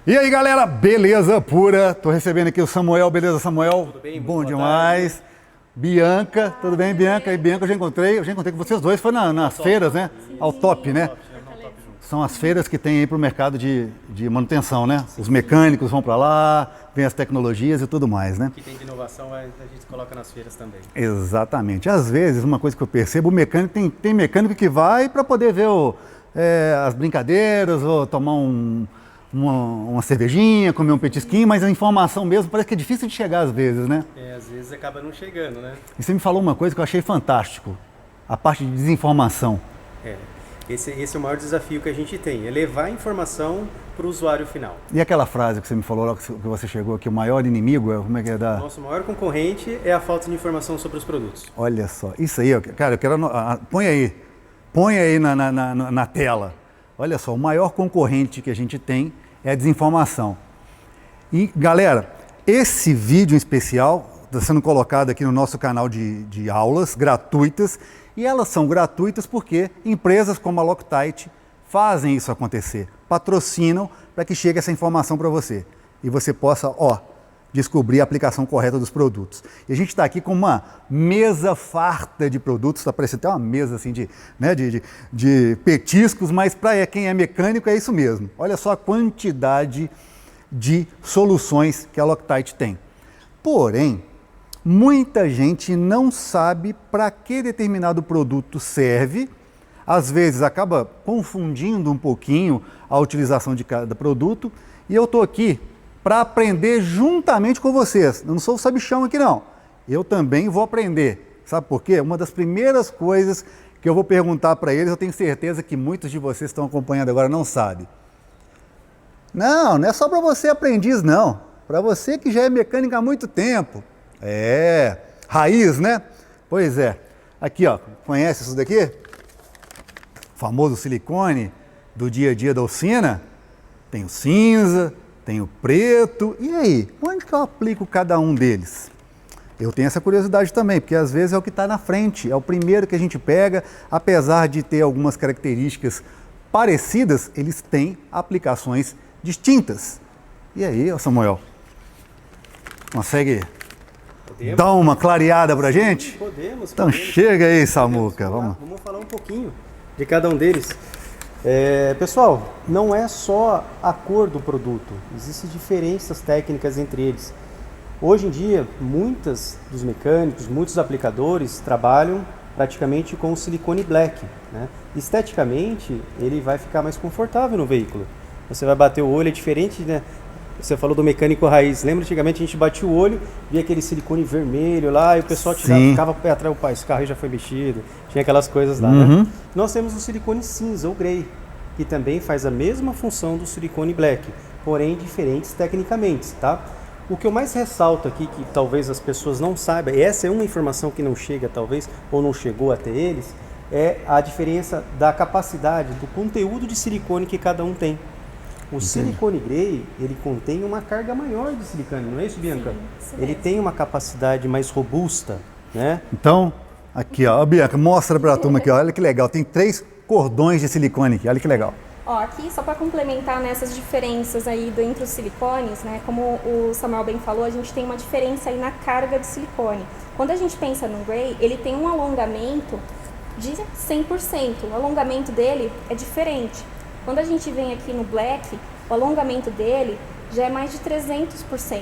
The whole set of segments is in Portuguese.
E aí, galera, beleza pura? Tô recebendo aqui o Samuel, beleza, Samuel? Tudo bem? Bom demais. Bianca, tudo bem, Bianca? E Bianca, eu já encontrei com vocês dois, foi nas feiras, né? Ao top, né? São as feiras que tem aí pro mercado de manutenção, né? Os mecânicos vão para lá, vem as tecnologias e tudo mais, né? O que tem de inovação a gente coloca nas feiras também. Exatamente. Às vezes, uma coisa que eu percebo, o mecânico tem mecânico que vai para poder ver as brincadeiras, ou tomar uma cervejinha, comer um petisquinho, mas a informação mesmo parece que é difícil de chegar às vezes, né? Às vezes acaba não chegando, né? E você me falou uma coisa que eu achei fantástico, a parte de desinformação. Esse é o maior desafio que a gente tem, é levar a informação para o usuário final. E aquela frase que você me falou logo que você chegou aqui, o maior inimigo, como é que é da... Nosso maior concorrente é a falta de informação sobre os produtos. Olha só, isso aí, cara, eu quero... Põe aí na tela. Olha só, o maior concorrente que a gente tem é a desinformação. E, galera, esse vídeo em especial está sendo colocado aqui no nosso canal de aulas gratuitas, e elas são gratuitas porque empresas como a Loctite fazem isso acontecer, patrocinam para que chegue essa informação para você e você possa, descobrir a aplicação correta dos produtos. E a gente está aqui com uma mesa farta de produtos, está parecendo até uma mesa assim de petiscos, mas para quem é mecânico é isso mesmo. Olha só a quantidade de soluções que a Loctite tem. Porém, muita gente não sabe para que determinado produto serve, às vezes acaba confundindo um pouquinho a utilização de cada produto, e eu estou aqui para aprender juntamente com vocês. Eu não sou o sabichão aqui não, eu também vou aprender. Sabe por quê? Uma das primeiras coisas que eu vou perguntar para eles, eu tenho certeza que muitos de vocês estão acompanhando agora não sabem. Não é só para você aprendiz não, para você que já é mecânico há muito tempo. Raiz, né? Pois é. Aqui, conhece isso daqui? O famoso silicone do dia a dia da oficina. Tem o cinza, tem o preto. E aí, onde que eu aplico cada um deles? Eu tenho essa curiosidade também, porque às vezes é o que está na frente, é o primeiro que a gente pega, apesar de ter algumas características parecidas, eles têm aplicações distintas. E aí, Samuel, consegue dar uma clareada pra gente? Podemos. Então chega aí, Samuca. Vamos falar um pouquinho de cada um deles. Pessoal, não é só a cor do produto, existem diferenças técnicas entre eles. Hoje em dia, muitos dos mecânicos, muitos aplicadores trabalham praticamente com o silicone black, né? Esteticamente, ele vai ficar mais confortável no veículo. Você vai bater o olho, é diferente, né? Você falou do mecânico raiz. Lembra antigamente a gente batia o olho, via aquele silicone vermelho lá e o pessoal ficava pé atrás, opa, esse carro já foi mexido. Tinha aquelas coisas lá, né? Nós temos o silicone cinza ou grey, que também faz a mesma função do silicone black, porém diferentes tecnicamente, tá? O que eu mais ressalto aqui, que talvez as pessoas não saibam, e essa é uma informação que não chega talvez, ou não chegou até eles, é a diferença da capacidade, do conteúdo de silicone que cada um tem. O silicone grey, ele contém uma carga maior de silicone, não é isso, Bianca? Sim, ele tem uma capacidade mais robusta, né? Então, aqui, Bianca, mostra pra turma aqui, olha que legal, tem 3 cordões de silicone aqui, olha que legal. Aqui, só para complementar nessas diferenças aí entre os silicones, né? Como o Samuel bem falou, a gente tem uma diferença aí na carga de silicone. Quando a gente pensa no grey, ele tem um alongamento de 100%, o alongamento dele é diferente. Quando a gente vem aqui no black, o alongamento dele já é mais de 300%.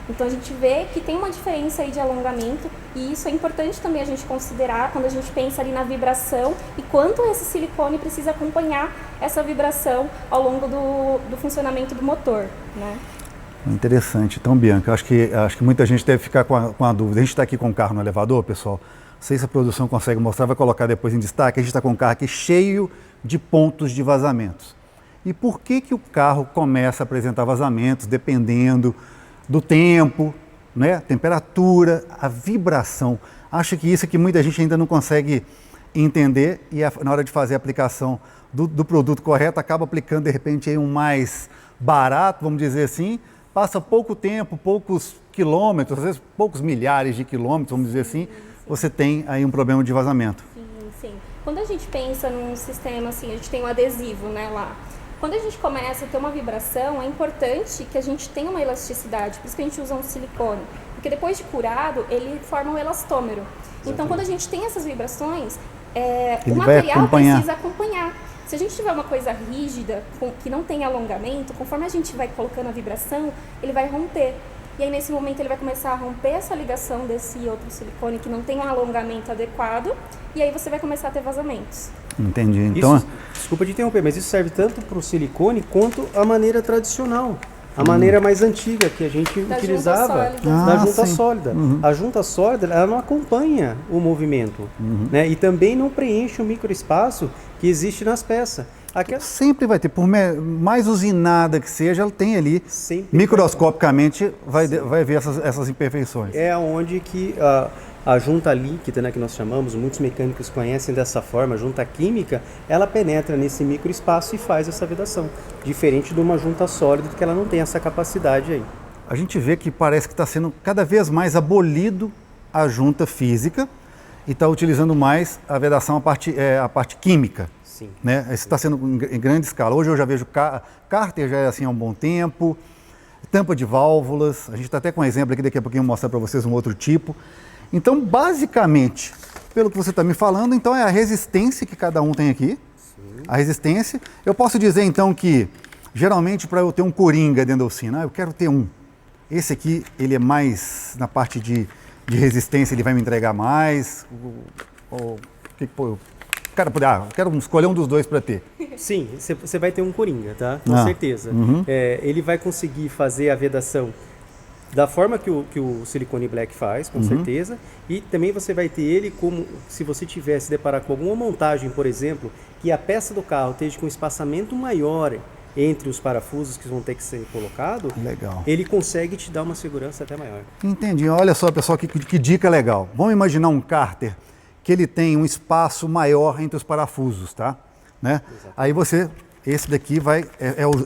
Então a gente vê que tem uma diferença aí de alongamento, e isso é importante também a gente considerar quando a gente pensa ali na vibração e quanto esse silicone precisa acompanhar essa vibração ao longo do funcionamento do motor, né? Interessante. Então, Bianca, acho que muita gente deve ficar com a dúvida. A gente está aqui com o carro no elevador, pessoal. Não sei se a produção consegue mostrar, vai colocar depois em destaque. A gente está com o carro aqui cheio de pontos de vazamentos. E por que o carro começa a apresentar vazamentos dependendo do tempo, né? Temperatura, a vibração? Acho que isso é que muita gente ainda não consegue entender, e na hora de fazer a aplicação do produto correto, acaba aplicando de repente aí um mais barato, vamos dizer assim, passa pouco tempo, poucos quilômetros, às vezes poucos milhares de quilômetros, vamos dizer assim, você tem aí um problema de vazamento. Sim. Quando a gente pensa num sistema assim, a gente tem um adesivo, né, lá. Quando a gente começa a ter uma vibração, é importante que a gente tenha uma elasticidade, por isso que a gente usa um silicone, porque depois de curado, ele forma um elastômero. Então, quando a gente tem essas vibrações, o material precisa acompanhar. Se a gente tiver uma coisa rígida, que não tem alongamento, conforme a gente vai colocando a vibração, ele vai romper. E aí, nesse momento, ele vai começar a romper essa ligação desse outro silicone que não tem um alongamento adequado, e aí você vai começar a ter vazamentos. Entendi. Então, desculpa de interromper, mas isso serve tanto para o silicone quanto a maneira tradicional. A maneira mais antiga que a gente utilizava da junta sólida. A junta sólida, ela não acompanha o movimento, né? E também não preenche o microespaço que existe nas peças. Sempre vai ter, por mais usinada que seja, ela tem ali, microscopicamente, vai ver essas imperfeições. É onde que a junta líquida, né, que nós chamamos, muitos mecânicos conhecem dessa forma, a junta química, ela penetra nesse microespaço e faz essa vedação. Diferente de uma junta sólida, que ela não tem essa capacidade aí. A gente vê que parece que está sendo cada vez mais abolido a junta física e está utilizando mais a vedação, a parte química. Sim. Né? Isso está sendo em grande escala. Hoje eu já vejo cárter já é assim há um bom tempo, tampa de válvulas, a gente está até com um exemplo aqui, daqui a pouquinho eu vou mostrar para vocês um outro tipo. Então, basicamente, pelo que você está me falando, então é a resistência que cada um tem aqui. Sim. A resistência. Eu posso dizer então que, geralmente, para eu ter um coringa dentro da oficina, eu quero ter um. Esse aqui, ele é mais na parte de resistência, ele vai me entregar mais. Cara, quero escolher um dos dois para ter. Sim, você vai ter um coringa, tá? Com certeza. Ele vai conseguir fazer a vedação da forma que o silicone black faz, com certeza. E também você vai ter ele como se você tivesse deparar com alguma montagem, por exemplo, que a peça do carro esteja com um espaçamento maior entre os parafusos que vão ter que ser colocados. Legal. Ele consegue te dar uma segurança até maior. Entendi. Olha só, pessoal, que dica legal. Vamos imaginar um cárter que ele tem um espaço maior entre os parafusos, tá? Né? Aí esse daqui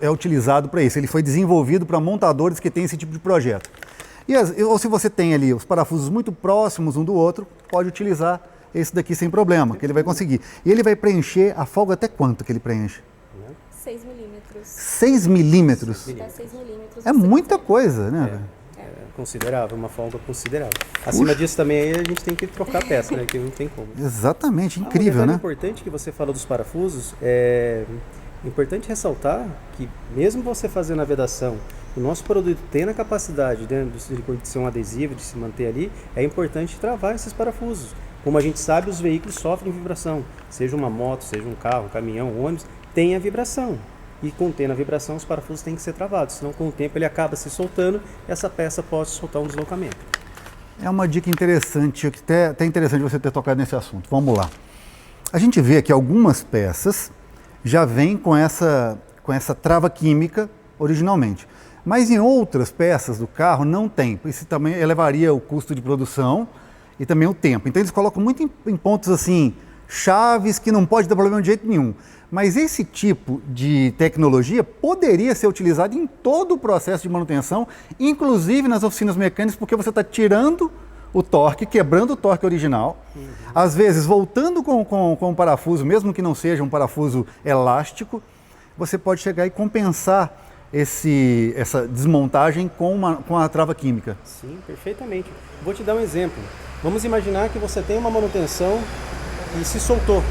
é utilizado para isso. Ele foi desenvolvido para montadores que têm esse tipo de projeto. Ou se você tem ali os parafusos muito próximos um do outro, pode utilizar esse daqui sem problema, que ele vai conseguir. E ele vai preencher a folga até quanto que ele preenche? 6 milímetros. 6 milímetros? Até 6 milímetros. É muita coisa, né? Considerável, uma folga considerável. Acima disso também aí a gente tem que trocar a peça, né? Que não tem como. Exatamente, incrível, né? É importante que você falou dos parafusos, é importante ressaltar que mesmo você fazendo a vedação, o nosso produto tendo a capacidade dentro do silicone de ser um adesivo, de se manter ali, é importante travar esses parafusos. Como a gente sabe, os veículos sofrem vibração, seja uma moto, seja um carro, um caminhão, um ônibus, tem a vibração. E contendo a vibração, os parafusos têm que ser travados, senão com o tempo ele acaba se soltando e essa peça pode soltar um deslocamento. É uma dica interessante, até interessante você ter tocado nesse assunto. Vamos lá. A gente vê que algumas peças já vêm com essa trava química originalmente, mas em outras peças do carro não tem. Isso também elevaria o custo de produção e também o tempo. Então eles colocam muito em pontos assim, chaves que não pode dar problema de jeito nenhum. Mas esse tipo de tecnologia poderia ser utilizado em todo o processo de manutenção, inclusive nas oficinas mecânicas, porque você está tirando o torque, quebrando o torque original, às vezes voltando com o parafuso, mesmo que não seja um parafuso elástico, você pode chegar e compensar essa desmontagem com a trava química. Sim, perfeitamente. Vou te dar um exemplo. Vamos imaginar que você tem uma manutenção e se soltou,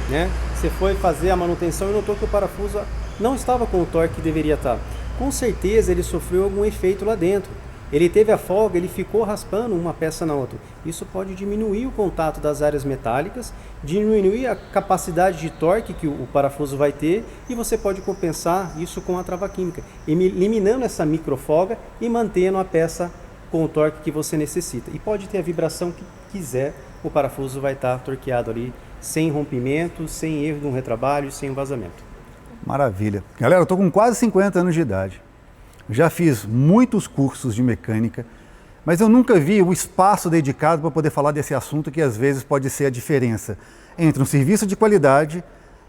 né? Você foi fazer a manutenção e notou que o parafuso não estava com o torque que deveria estar. Com certeza ele sofreu algum efeito lá dentro. Ele teve a folga, ele ficou raspando uma peça na outra. Isso pode diminuir o contato das áreas metálicas, diminuir a capacidade de torque que o parafuso vai ter e você pode compensar isso com a trava química, eliminando essa microfolga e mantendo a peça com o torque que você necessita. E pode ter a vibração que quiser, o parafuso vai estar torqueado ali, sem rompimento, sem erro de um retrabalho, sem vazamento. Maravilha. Galera, eu estou com quase 50 anos de idade. Já fiz muitos cursos de mecânica, mas eu nunca vi o espaço dedicado para poder falar desse assunto que às vezes pode ser a diferença entre um serviço de qualidade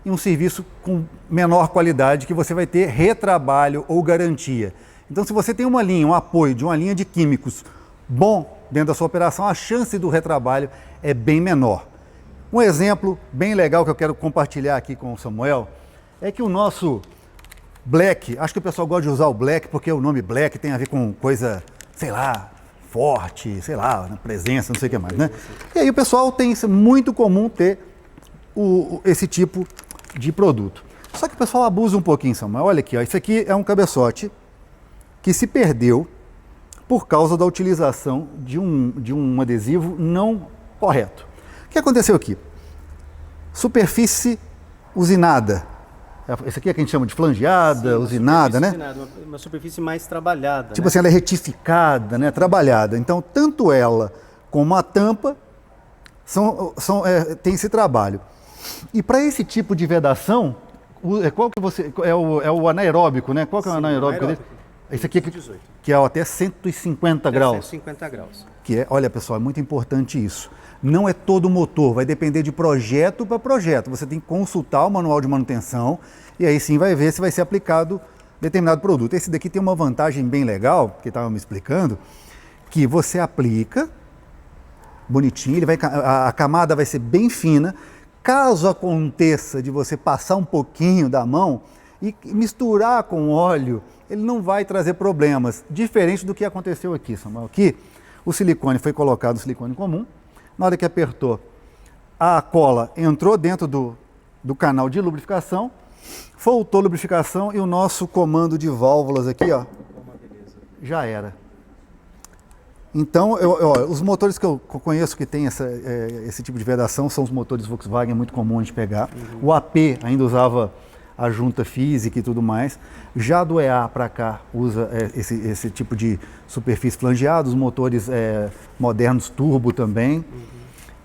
e um serviço com menor qualidade que você vai ter retrabalho ou garantia. Então, se você tem uma linha, um apoio de uma linha de químicos bom dentro da sua operação, a chance do retrabalho é bem menor. Um exemplo bem legal que eu quero compartilhar aqui com o Samuel é que o nosso Black, acho que o pessoal gosta de usar o black porque o nome black tem a ver com coisa, sei lá, forte, sei lá, presença, não sei o que mais, né? E aí o pessoal tem isso, muito comum ter esse tipo de produto. Só que o pessoal abusa um pouquinho, Samuel. Olha aqui, ó, isso aqui é um cabeçote que se perdeu por causa da utilização de um adesivo não correto. O que aconteceu aqui? Superfície usinada. Esse aqui é que a gente chama de flangeada, Sim, usinada, né? Usinada, uma superfície mais trabalhada. Tipo né? assim, ela é retificada, né? Trabalhada. Então, tanto ela como a tampa tem esse trabalho. E para esse tipo de vedação, qual que você é o anaeróbico, né? Qual que é o anaeróbico dele? Esse aqui que é até 150 graus. 150 graus. Que é, olha pessoal, é muito importante isso. Não é todo motor, vai depender de projeto para projeto. Você tem que consultar o manual de manutenção e aí sim vai ver se vai ser aplicado determinado produto. Esse daqui tem uma vantagem bem legal, que estava me explicando, que você aplica bonitinho, a camada vai ser bem fina. Caso aconteça de você passar um pouquinho da mão e misturar com óleo, ele não vai trazer problemas, diferente do que aconteceu aqui, Samuel. Aqui, o silicone foi colocado, o silicone comum, na hora que apertou, a cola entrou dentro do canal de lubrificação, faltou lubrificação e o nosso comando de válvulas aqui, ó, já era. Então, os motores que eu conheço que tem esse tipo de vedação são os motores Volkswagen, muito comum a gente pegar. O AP ainda usava a junta física e tudo mais. Já do EA para cá usa esse tipo de superfície flangeada, os motores modernos turbo também,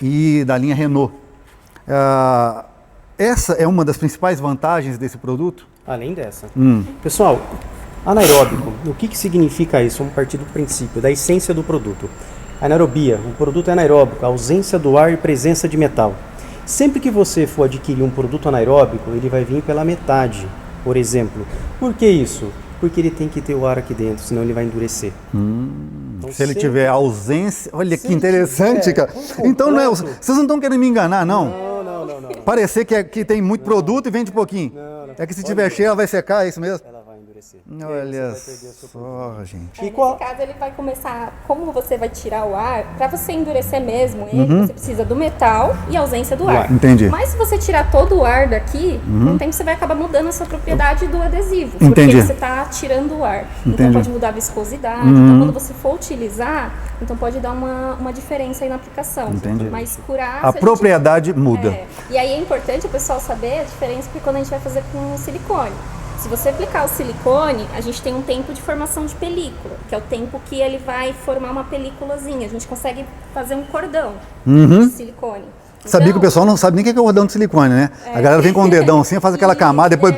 e da linha Renault. Essa é uma das principais vantagens desse produto? Além dessa. Pessoal, anaeróbico, o que significa isso? Vamos partir do princípio, da essência do produto. Anaerobia, o produto é anaeróbico, a ausência do ar e presença de metal. Sempre que você for adquirir um produto anaeróbico, ele vai vir pela metade, por exemplo. Por que isso? Porque ele tem que ter o ar aqui dentro, senão ele vai endurecer. Então, se ele tiver ausência... Olha que interessante, cara. Então, vocês não estão querendo me enganar, não? Não. Parecer que tem muito produto e vende pouquinho. Não. É que se tiver cheio, ela vai secar, é isso mesmo? Ela vai endurecer. Olha só, gente. Nesse caso, ele vai começar, como você vai tirar o ar, para você endurecer mesmo ele, você precisa do metal e ausência do ar. Entendi. Mas se você tirar todo o ar daqui, com o tempo você vai acabar mudando a sua propriedade do adesivo. Entendi. Porque você está tirando o ar. Então Entendi. pode mudar a viscosidade. Então quando você for utilizar, então pode dar uma diferença aí na aplicação. Entendi. Mas curar... A propriedade muda. E aí é importante o pessoal saber a diferença, porque quando a gente vai fazer com silicone. Se você aplicar o silicone, a gente tem um tempo de formação de película, que é o tempo que ele vai formar uma películazinha. A gente consegue fazer um cordão de silicone. Sabia que o pessoal não sabe nem o que é cordão de silicone, né? A galera vem com o dedão assim, faz aquela camada, depois...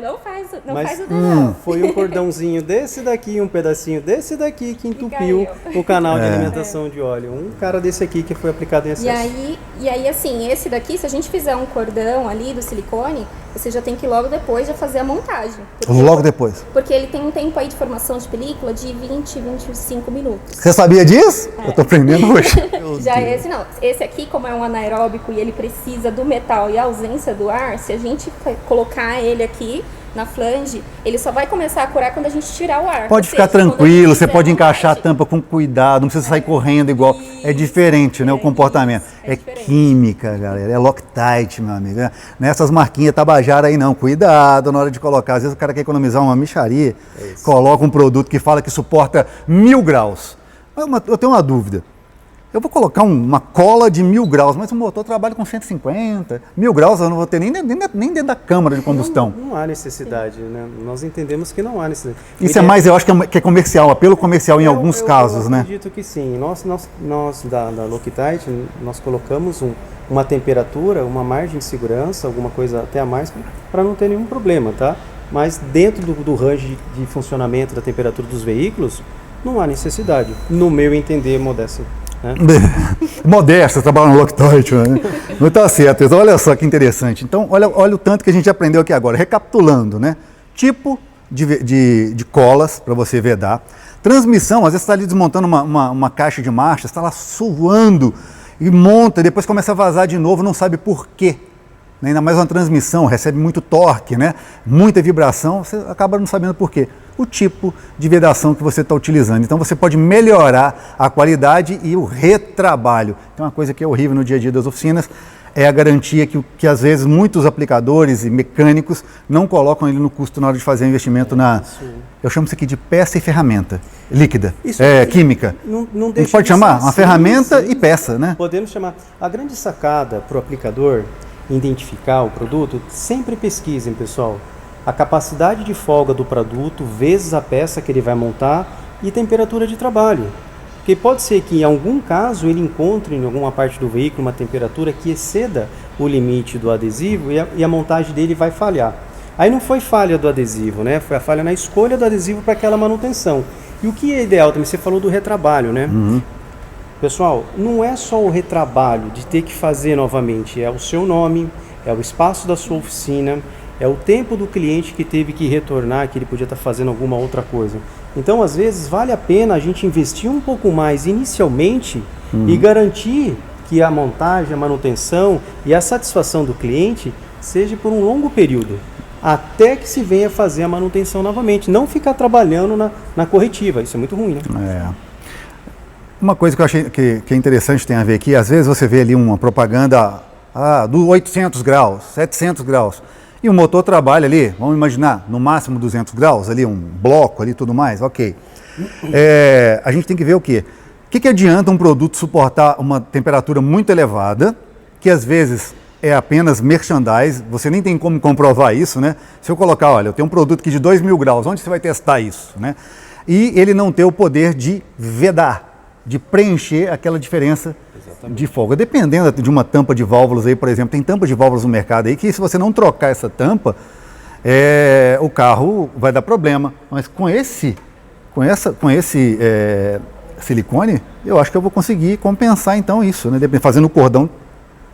Não faz o Mas dedão. foi um cordãozinho desse daqui, um pedacinho desse daqui que entupiu o canal de alimentação de óleo. Um cara desse aqui que foi aplicado em excesso. E aí, assim, esse daqui, se a gente fizer um cordão ali do silicone, você já tem que logo depois já fazer a montagem. Logo depois. Porque ele tem um tempo aí de formação de película de 20, 25 minutos. Você sabia disso? Eu tô aprendendo hoje. Já esse não. Esse aqui, como é um anaeróbico e ele precisa do metal e a ausência do ar, se a gente colocar ele aqui na flange, ele só vai começar a curar quando a gente tirar o ar. Pode ficar tranquilo, você pode encaixar a tampa com cuidado, não precisa sair correndo igual. É diferente, né, o comportamento. É química, galera, é Loctite, meu amigo. Não é essas marquinhas Tabajara aí não, cuidado na hora de colocar. Às vezes o cara quer economizar uma mixaria, coloca um produto que fala que suporta 1000 graus. Eu tenho uma dúvida. Eu vou colocar uma cola de 1000 graus, mas o motor trabalha com 150. 1000 graus eu não vou ter nem dentro da câmara de combustão. Não há necessidade, né? Nós entendemos que não há necessidade. Isso é mais, eu acho que é comercial, apelo comercial em alguns casos, né? Eu acredito que sim. Nós da Loctite, nós colocamos uma temperatura, uma margem de segurança, alguma coisa até a mais, para não ter nenhum problema, tá? Mas dentro do range de funcionamento da temperatura dos veículos, não há necessidade, no meu entender, modesto. Modesta, trabalha no Loctite, né? Não tá certo. Então, olha só que interessante. Então, olha o tanto que a gente aprendeu aqui agora. Recapitulando, né? Tipo de colas para você vedar. Transmissão, às vezes você está ali desmontando uma caixa de marcha, está lá suando e monta, e depois começa a vazar de novo, não sabe por quê. né? Ainda mais uma transmissão, recebe muito torque, né? Muita vibração, você acaba não sabendo por quê. O tipo de vedação que você está utilizando. Então você pode melhorar a qualidade e o retrabalho. Então uma coisa que é horrível no dia a dia das oficinas é a garantia que às vezes muitos aplicadores e mecânicos não colocam ele no custo na hora de fazer o investimento na... Eu chamo isso aqui de peça e ferramenta líquida, química. Não a gente pode chamar uma ferramenta e peça, né? Podemos chamar. A grande sacada para o aplicador identificar o produto, sempre pesquisem, pessoal, a capacidade de folga do produto vezes a peça que ele vai montar e temperatura de trabalho. Porque pode ser que em algum caso ele encontre em alguma parte do veículo uma temperatura que exceda o limite do adesivo e a montagem dele vai falhar. Aí não foi falha do adesivo, né? Foi a falha na escolha do adesivo para aquela manutenção. E o que é ideal também, você falou do retrabalho, né? Pessoal, não é só o retrabalho de ter que fazer novamente, é o seu nome, é o espaço da sua oficina, é o tempo do cliente que teve que retornar, que ele podia estar fazendo alguma outra coisa. Então, às vezes, vale a pena a gente investir um pouco mais inicialmente e garantir que a montagem, a manutenção e a satisfação do cliente seja por um longo período, até que se venha fazer a manutenção novamente. Não ficar trabalhando na corretiva, isso é muito ruim, né? Uma coisa que eu achei que é interessante tem a ver aqui, às vezes você vê ali uma propaganda do 800 graus, 700 graus, e o motor trabalha ali, vamos imaginar, no máximo 200 graus, ali um bloco ali e tudo mais, ok. A gente tem que ver o quê? O que adianta um produto suportar uma temperatura muito elevada, que às vezes é apenas merchandise, você nem tem como comprovar isso, né? Se eu colocar, olha, eu tenho um produto aqui de 2000 graus, onde você vai testar isso, né? E ele não ter o poder de vedar, de preencher aquela diferença de folga. Dependendo de uma tampa de válvulas aí, por exemplo, tem tampa de válvulas no mercado aí que se você não trocar essa tampa, o carro vai dar problema. Mas com esse silicone, eu acho que eu vou conseguir compensar então isso, né? Fazendo o cordão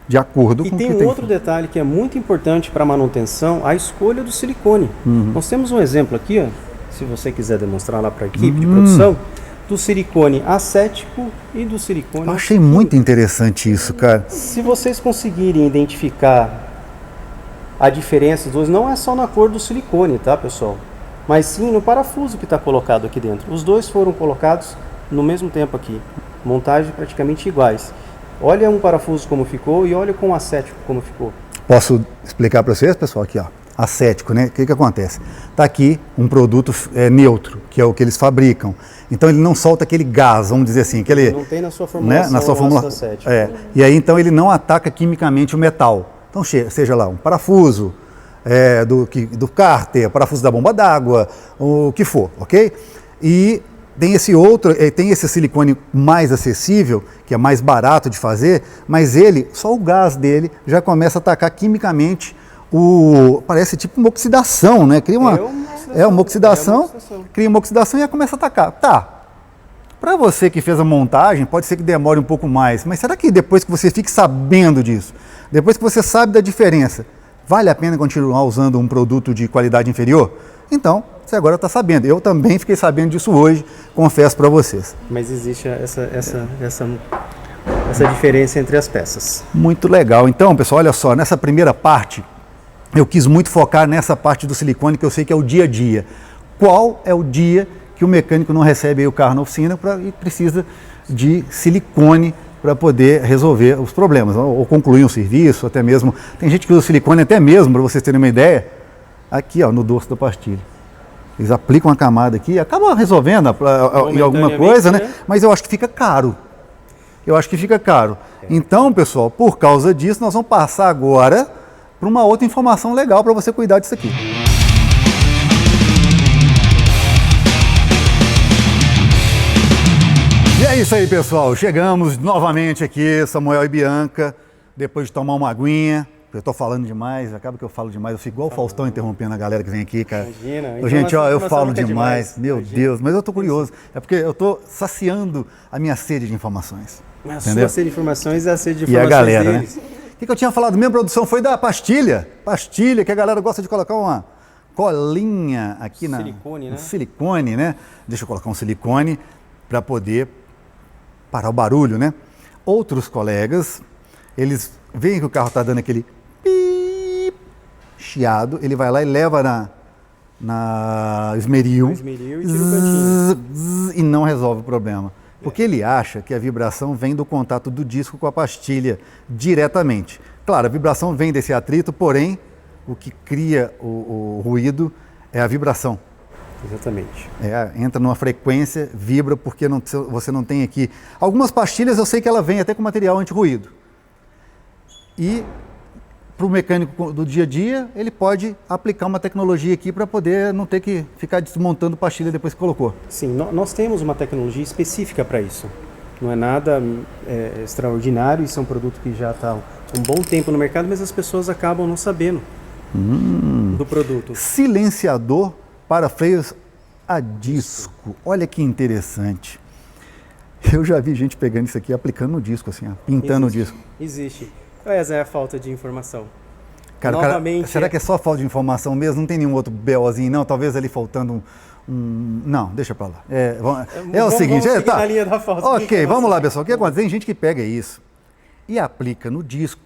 de acordo com o que tem. E tem um outro detalhe que é muito importante para a manutenção, a escolha do silicone. Nós temos um exemplo aqui, ó, se você quiser demonstrar lá para a equipe de produção, do silicone acético e do silicone... Eu achei muito interessante isso, cara. Se vocês conseguirem identificar a diferença dos dois, não é só na cor do silicone, tá, pessoal? Mas sim no parafuso que está colocado aqui dentro. Os dois foram colocados no mesmo tempo aqui. Montagem praticamente iguais. Olha um parafuso como ficou e olha com o acético como ficou. Posso explicar para vocês, pessoal? Aqui, ó. Acético, né? O que acontece? Está aqui um produto neutro, que é o que eles fabricam. Então ele não solta aquele gás, vamos dizer assim. Aquele, não tem na sua formulação, né? Na sua formulação acético. E aí então ele não ataca quimicamente o metal. Então seja lá um parafuso do cárter, parafuso da bomba d'água, o que for, ok? E tem esse outro, tem esse silicone mais acessível, que é mais barato de fazer, mas só o gás dele já começa a atacar quimicamente parece tipo uma oxidação, né? Cria uma oxidação, cria uma oxidação e começa a atacar. Tá, para você que fez a montagem, pode ser que demore um pouco mais, mas será que depois que você fique sabendo disso, depois que você sabe da diferença, vale a pena continuar usando um produto de qualidade inferior? Então, você agora está sabendo. Eu também fiquei sabendo disso hoje, confesso para vocês. Mas existe essa diferença entre as peças. Muito legal. Então, pessoal, olha só, nessa primeira parte, eu quis muito focar nessa parte do silicone, que eu sei que é o dia a dia. Qual é o dia que o mecânico não recebe aí o carro na oficina e precisa de silicone para poder resolver os problemas, ou concluir um serviço, até mesmo... Tem gente que usa silicone até mesmo, para vocês terem uma ideia, aqui ó, no dorso da pastilha. Eles aplicam uma camada aqui, acaba resolvendo em alguma coisa, né? Mas eu acho que fica caro. Então, pessoal, por causa disso, nós vamos passar agora para uma outra informação legal para você cuidar disso aqui. E é isso aí, pessoal. Chegamos novamente aqui, Samuel e Bianca, depois de tomar uma aguinha. Eu estou falando demais, acaba que eu falo demais, eu fico igual o Faustão interrompendo a galera que vem aqui, cara. Imagina. Gente, ó, eu falo demais, meu Deus, mas eu estou curioso. É porque eu estou saciando a minha sede de informações. A sua sede de informações é a sede de informações e a galera, deles. Né? O que eu tinha falado? Minha produção foi da pastilha, que a galera gosta de colocar uma colinha aqui no silicone, né? Deixa eu colocar um silicone para poder parar o barulho, né? Outros colegas, eles veem que o carro está dando aquele pi, chiado, ele vai lá e leva na esmeril, No esmeril e tira o cantinho. e não resolve o problema. Porque ele acha que a vibração vem do contato do disco com a pastilha diretamente. Claro, a vibração vem desse atrito, porém, o que cria o ruído é a vibração. Exatamente. Entra numa frequência, vibra, porque você não tem aqui... Algumas pastilhas eu sei que ela vem até com material anti-ruído. E para o mecânico do dia a dia, ele pode aplicar uma tecnologia aqui para poder não ter que ficar desmontando pastilha depois que colocou. Sim, nós temos uma tecnologia específica para isso. Não é nada extraordinário, isso é um produto que já está um bom tempo no mercado, mas as pessoas acabam não sabendo do produto. Silenciador para freios a disco. Olha que interessante. Eu já vi gente pegando isso aqui, aplicando no disco, assim, ó, pintando o disco. Existe. Essa é a falta de informação. Cara, Novamente, será que é só falta de informação mesmo? Não tem nenhum outro BOzinho, não? Talvez ali faltando Não, deixa pra lá. É o seguinte, vamos tá. Na linha da falta de Ok, vamos lá, informação. pessoal. O que acontece? Tem gente que pega isso e aplica no disco.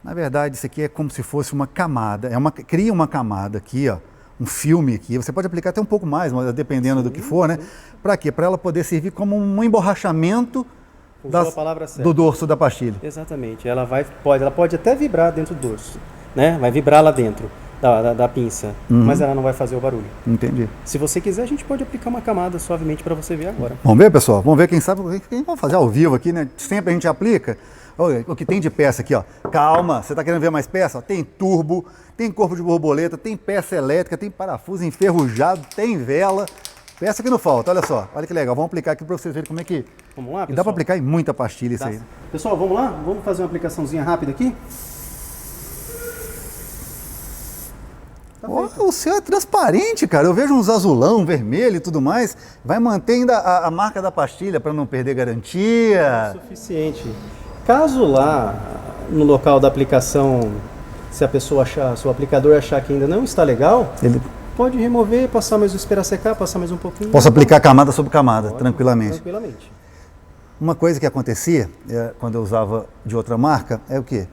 Na verdade, isso aqui é como se fosse uma camada. Cria uma camada aqui, ó, um filme aqui. Você pode aplicar até um pouco mais, mas dependendo do que for, né? Para quê? Para ela poder servir como um emborrachamento Usou a palavra certa. do dorso da pastilha. Exatamente. Ela pode até vibrar dentro do dorso, né? Vai vibrar lá dentro da pinça, mas ela não vai fazer o barulho. Entendi. Se você quiser, a gente pode aplicar uma camada suavemente para você ver agora. Vamos ver, pessoal? Vamos ver quem sabe. Vamos fazer ao vivo aqui, né? Sempre a gente aplica. Olha, o que tem de peça aqui, ó. Calma, você está querendo ver mais peça? Ó, tem turbo, tem corpo de borboleta, tem peça elétrica, tem parafuso enferrujado, tem vela. Peça que não falta, olha só. Olha que legal. Vamos aplicar aqui para vocês verem como é que... Vamos lá, pessoal? E dá para aplicar em muita pastilha isso aí. Pessoal, vamos lá? Vamos fazer uma aplicaçãozinha rápida aqui? O céu é transparente, cara. Eu vejo uns azulão, vermelho e tudo mais. Vai manter ainda a marca da pastilha para não perder garantia. Suficiente. Caso lá no local da aplicação, se o aplicador achar que ainda não está legal, Ele... pode remover, esperar secar, passar mais um pouquinho. Posso aplicar camada sobre camada, Pode, tranquilamente. Tranquilamente. Uma coisa que acontecia quando eu usava de outra marca é o quê?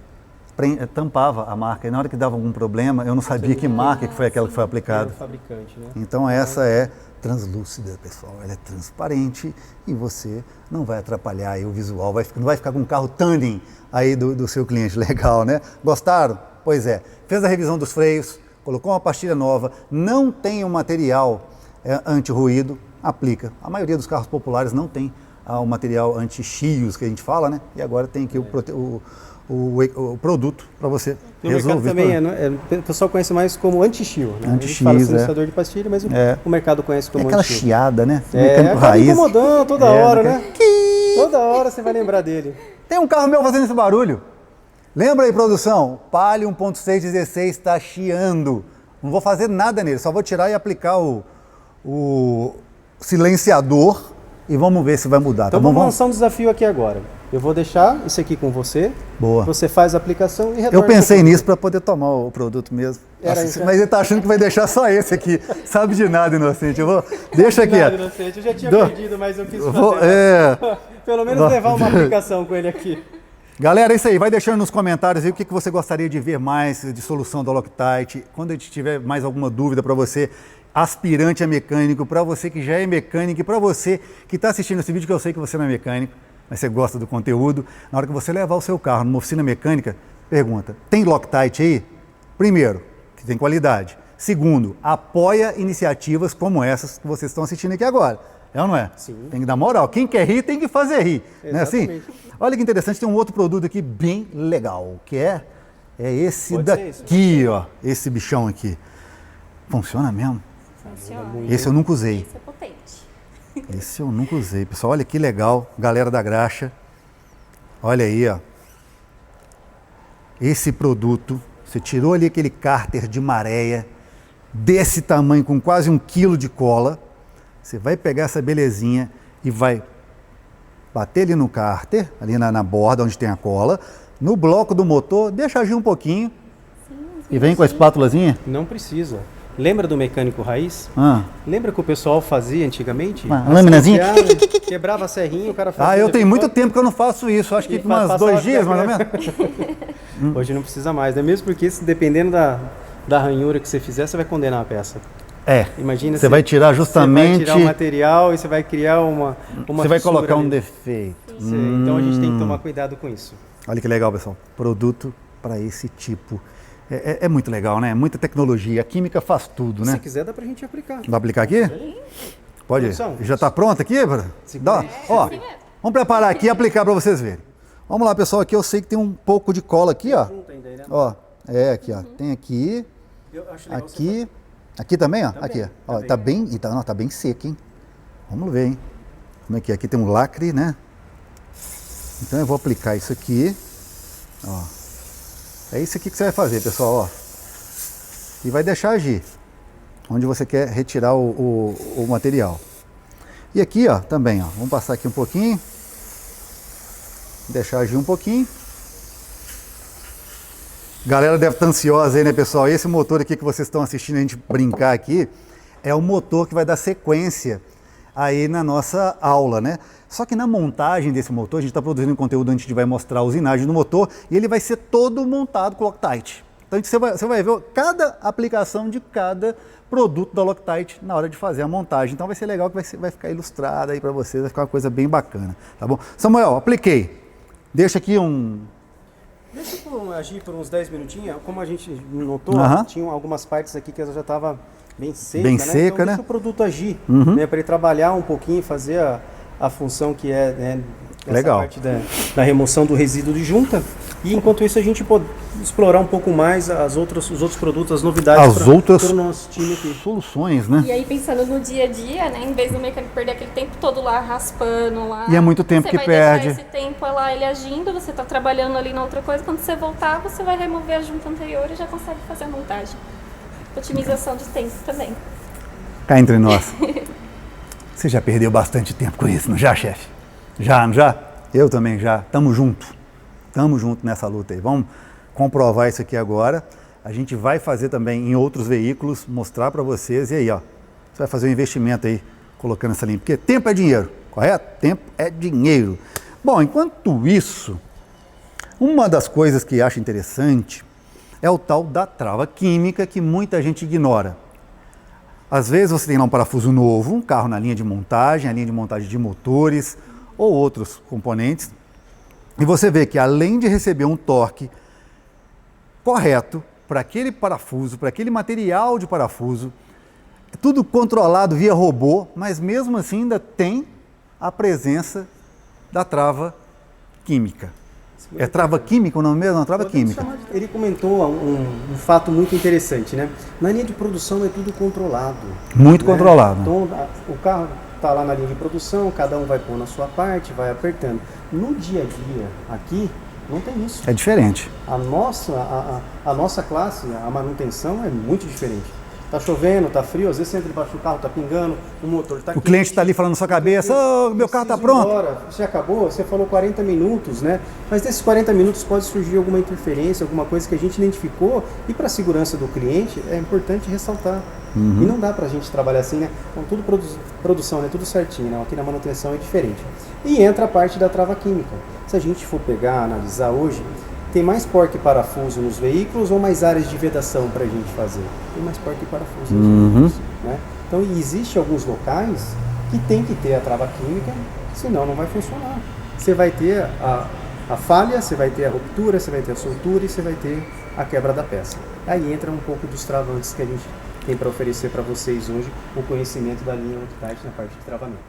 Tampava a marca e na hora que dava algum problema eu não sabia que marca que foi aquela que foi aplicada. Fabricante, né? Então essa é translúcida, pessoal. Ela é transparente e você não vai atrapalhar aí o visual, não vai ficar com um carro tandem aí do seu cliente. Legal, né? Gostaram? Pois é. Fez a revisão dos freios, colocou uma pastilha nova, não tem um material anti-ruído, aplica. A maioria dos carros populares não tem o material anti-chios que a gente fala, né? E agora tem aqui o produto para você No resolver. mercado também, o pessoal conhece mais como anti-chio, né? Anti-chios, a gente fala silenciador de pastilha, mas o mercado conhece como aquela anti-chio. chiada, né? Acaba raiz. incomodando toda hora, né? Toda hora você vai lembrar dele. Tem um carro meu fazendo esse barulho. Lembra aí, produção? Palio 1.616 está chiando. Não vou fazer nada nele, só vou tirar e aplicar o silenciador e vamos ver se vai mudar. Então tá bom? vamos lançar um desafio aqui agora. Eu vou deixar isso aqui com você. Boa. Você faz a aplicação e retorna. Eu pensei nisso para poder tomar o produto mesmo. Mas ele tá achando que vai deixar só esse aqui. Sabe de nada, inocente. Deixa aqui. Nada, inocente. Eu já tinha perdido, mas eu quis fazer. Pelo menos levar uma aplicação com ele aqui. Galera, é isso aí. Vai deixando nos comentários aí o que você gostaria de ver mais de solução da Loctite. Quando a gente tiver mais alguma dúvida para você, aspirante a mecânico, para você que já é mecânico e para você que está assistindo esse vídeo, que eu sei que você não é mecânico, mas você gosta do conteúdo, na hora que você levar o seu carro numa oficina mecânica, pergunta, tem Loctite aí? Primeiro, que tem qualidade. Segundo, apoia iniciativas como essas que vocês estão assistindo aqui agora. É ou não é? Sim. Tem que dar moral. Quem quer rir tem que fazer rir. Não é assim? Exatamente. Olha que interessante, tem um outro produto aqui bem legal, que é esse Pode ser isso. daqui, ó. Esse bichão aqui. Funciona mesmo? Funciona. Esse eu nunca usei. Isso é potente. Esse eu nunca usei, pessoal. Olha que legal, galera da graxa. Olha aí, ó. Esse produto, você tirou ali aquele cárter de maréia, desse tamanho, com quase 1 quilo de cola. Você vai pegar essa belezinha e vai bater ali no cárter, ali na borda onde tem a cola, no bloco do motor, deixa agir um pouquinho. E vem com a espátulazinha. Não precisa. Lembra do mecânico raiz? Ah. Lembra que o pessoal fazia antigamente? Uma laminazinha? Quebrava a serrinha, o cara fazia. Eu tenho muito tempo que eu não faço isso. Acho que umas 2 dias, mais ou menos. Hoje não precisa mais, né? Mesmo porque dependendo da ranhura que você fizer, você vai condenar a peça. Imagina, você vai tirar justamente... Você vai tirar o material e você vai criar uma você vai colocar ali. um defeito. Então a gente tem que tomar cuidado com isso. Olha que legal, pessoal. Produto para esse tipo. É muito legal, né? Muita tecnologia. A química faz tudo, né? Se quiser, dá pra gente aplicar. Vai aplicar aqui? Sim. Pode ir. Já está pronto aqui? Ó, Sim. vamos preparar aqui e aplicar para vocês verem. Vamos lá, pessoal. Aqui eu sei que tem um pouco de cola aqui, ó. Ó, aqui, ó. Tem aqui. Aqui. Aqui também, ó. Aqui, ó. Tá bem, tá bem seco, hein? Vamos ver, hein? Como é que é? Aqui tem um lacre, né? Então eu vou aplicar isso aqui. Ó. É isso aqui que você vai fazer, pessoal, ó. E vai deixar agir. Onde você quer retirar o material. E aqui, ó, também, ó. Vamos passar aqui um pouquinho. Deixar agir um pouquinho. Galera deve estar ansiosa aí, né, pessoal? Esse motor aqui que vocês estão assistindo a gente brincar aqui é o motor que vai dar sequência aí na nossa aula, né? Só que na montagem desse motor, a gente está produzindo um conteúdo onde a gente vai mostrar a usinagem do motor e ele vai ser todo montado com Loctite. Então você vai ver cada aplicação de cada produto da Loctite na hora de fazer a montagem. Então vai ser legal que vai ficar ilustrado aí para vocês, vai ficar uma coisa bem bacana, tá bom? Samuel, apliquei. Deixa aqui Deixa eu agir por uns 10 minutinhos. Como a gente notou, tinham algumas partes aqui que ela já estava bem seca, bem né? seca, então, né? deixa o produto agir, né? Para ele trabalhar um pouquinho, fazer a função que é, né, essa parte da remoção do resíduo de junta. E enquanto isso a gente pode explorar um pouco mais os outros produtos, as novidades para o nosso time aqui. Soluções, né? E aí pensando no dia a dia, né, em vez do mecânico perder aquele tempo todo lá raspando lá. E é muito tempo que perde. Você vai deixar esse tempo lá ele agindo, você está trabalhando ali na outra coisa, quando você voltar você vai remover a junta anterior e já consegue fazer a montagem. Otimização de tempo também. Cá entre nós. Você já perdeu bastante tempo com isso, não já, chefe? Já, não já? Eu também já. Tamo junto. Tamo junto nessa luta aí. Vamos comprovar isso aqui agora. A gente vai fazer também em outros veículos, mostrar para vocês. E aí, ó, você vai fazer um investimento aí, colocando essa linha. Porque tempo é dinheiro, correto? Tempo é dinheiro. Bom, enquanto isso, uma das coisas que acho interessante é o tal da trava química que muita gente ignora. Às vezes você tem lá um parafuso novo, um carro na linha de montagem, a linha de montagem de motores ou outros componentes, e você vê que além de receber um torque correto para aquele parafuso, para aquele material de parafuso, é tudo controlado via robô, mas mesmo assim ainda tem a presença da trava química. É trava química o nome mesmo? Não, trava química. Ele comentou um fato muito interessante, né? Na linha de produção é tudo controlado. Muito né? controlado. Então, o carro está lá na linha de produção, cada um vai pôr na sua parte, vai apertando. No dia a dia, aqui, não tem isso. É diferente. A nossa classe, a manutenção é muito diferente. Tá chovendo, tá frio, às vezes você entra debaixo do carro, tá pingando, o motor tá quente. O cliente está ali falando na sua cabeça, meu carro tá pronto. Você acabou, você falou 40 minutos, né? Mas nesses 40 minutos pode surgir alguma interferência, alguma coisa que a gente identificou, e para a segurança do cliente é importante ressaltar. E não dá pra gente trabalhar assim, né? Então tudo produção, né? Tudo certinho, né? Aqui na manutenção é diferente. E entra a parte da trava química. Se a gente for pegar, analisar hoje, tem mais porca e parafuso nos veículos ou mais áreas de vedação para a gente fazer? Tem mais porca e parafuso nos veículos, né? Então, existe alguns locais que tem que ter a trava química, senão não vai funcionar. Você vai ter a falha, você vai ter a ruptura, você vai ter a soltura e você vai ter a quebra da peça. Aí entra um pouco dos travantes que a gente tem para oferecer para vocês hoje, o conhecimento da linha Loctite na parte de travamento.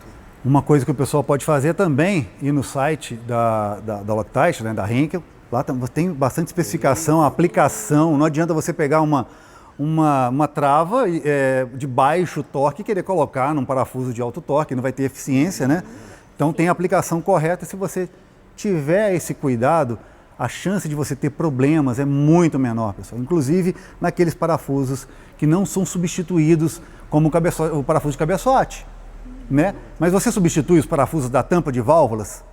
Uma coisa que o pessoal pode fazer também, ir no site da Loctite, né, da Henkel. Lá tem bastante especificação, aplicação. Não adianta você pegar uma trava de baixo torque e querer colocar num parafuso de alto torque, não vai ter eficiência, né? Então tem a aplicação correta. Se você tiver esse cuidado, a chance de você ter problemas é muito menor, pessoal. Inclusive naqueles parafusos que não são substituídos como o parafuso de cabeçote, né? Mas você substitui os parafusos da tampa de válvulas?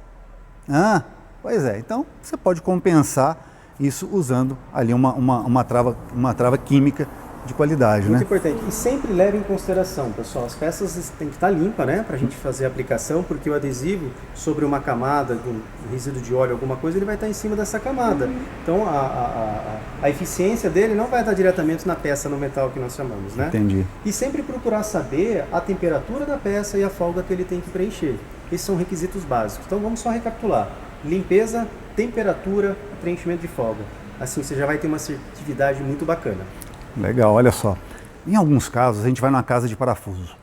Pois é, então você pode compensar isso usando ali uma trava química de qualidade, Muito né? importante. E sempre leve em consideração, pessoal, as peças têm que estar limpas, né? Para a gente fazer a aplicação, porque o adesivo sobre uma camada de um resíduo de óleo, alguma coisa, ele vai estar em cima dessa camada. Então, a eficiência dele não vai estar diretamente na peça, no metal que nós chamamos, né? Entendi. E sempre procurar saber a temperatura da peça e a folga que ele tem que preencher. Esses são requisitos básicos. Então, vamos só recapitular. Limpeza, temperatura, preenchimento de folga. Assim, você já vai ter uma assertividade muito bacana. Legal, olha só. Em alguns casos, a gente vai numa casa de parafuso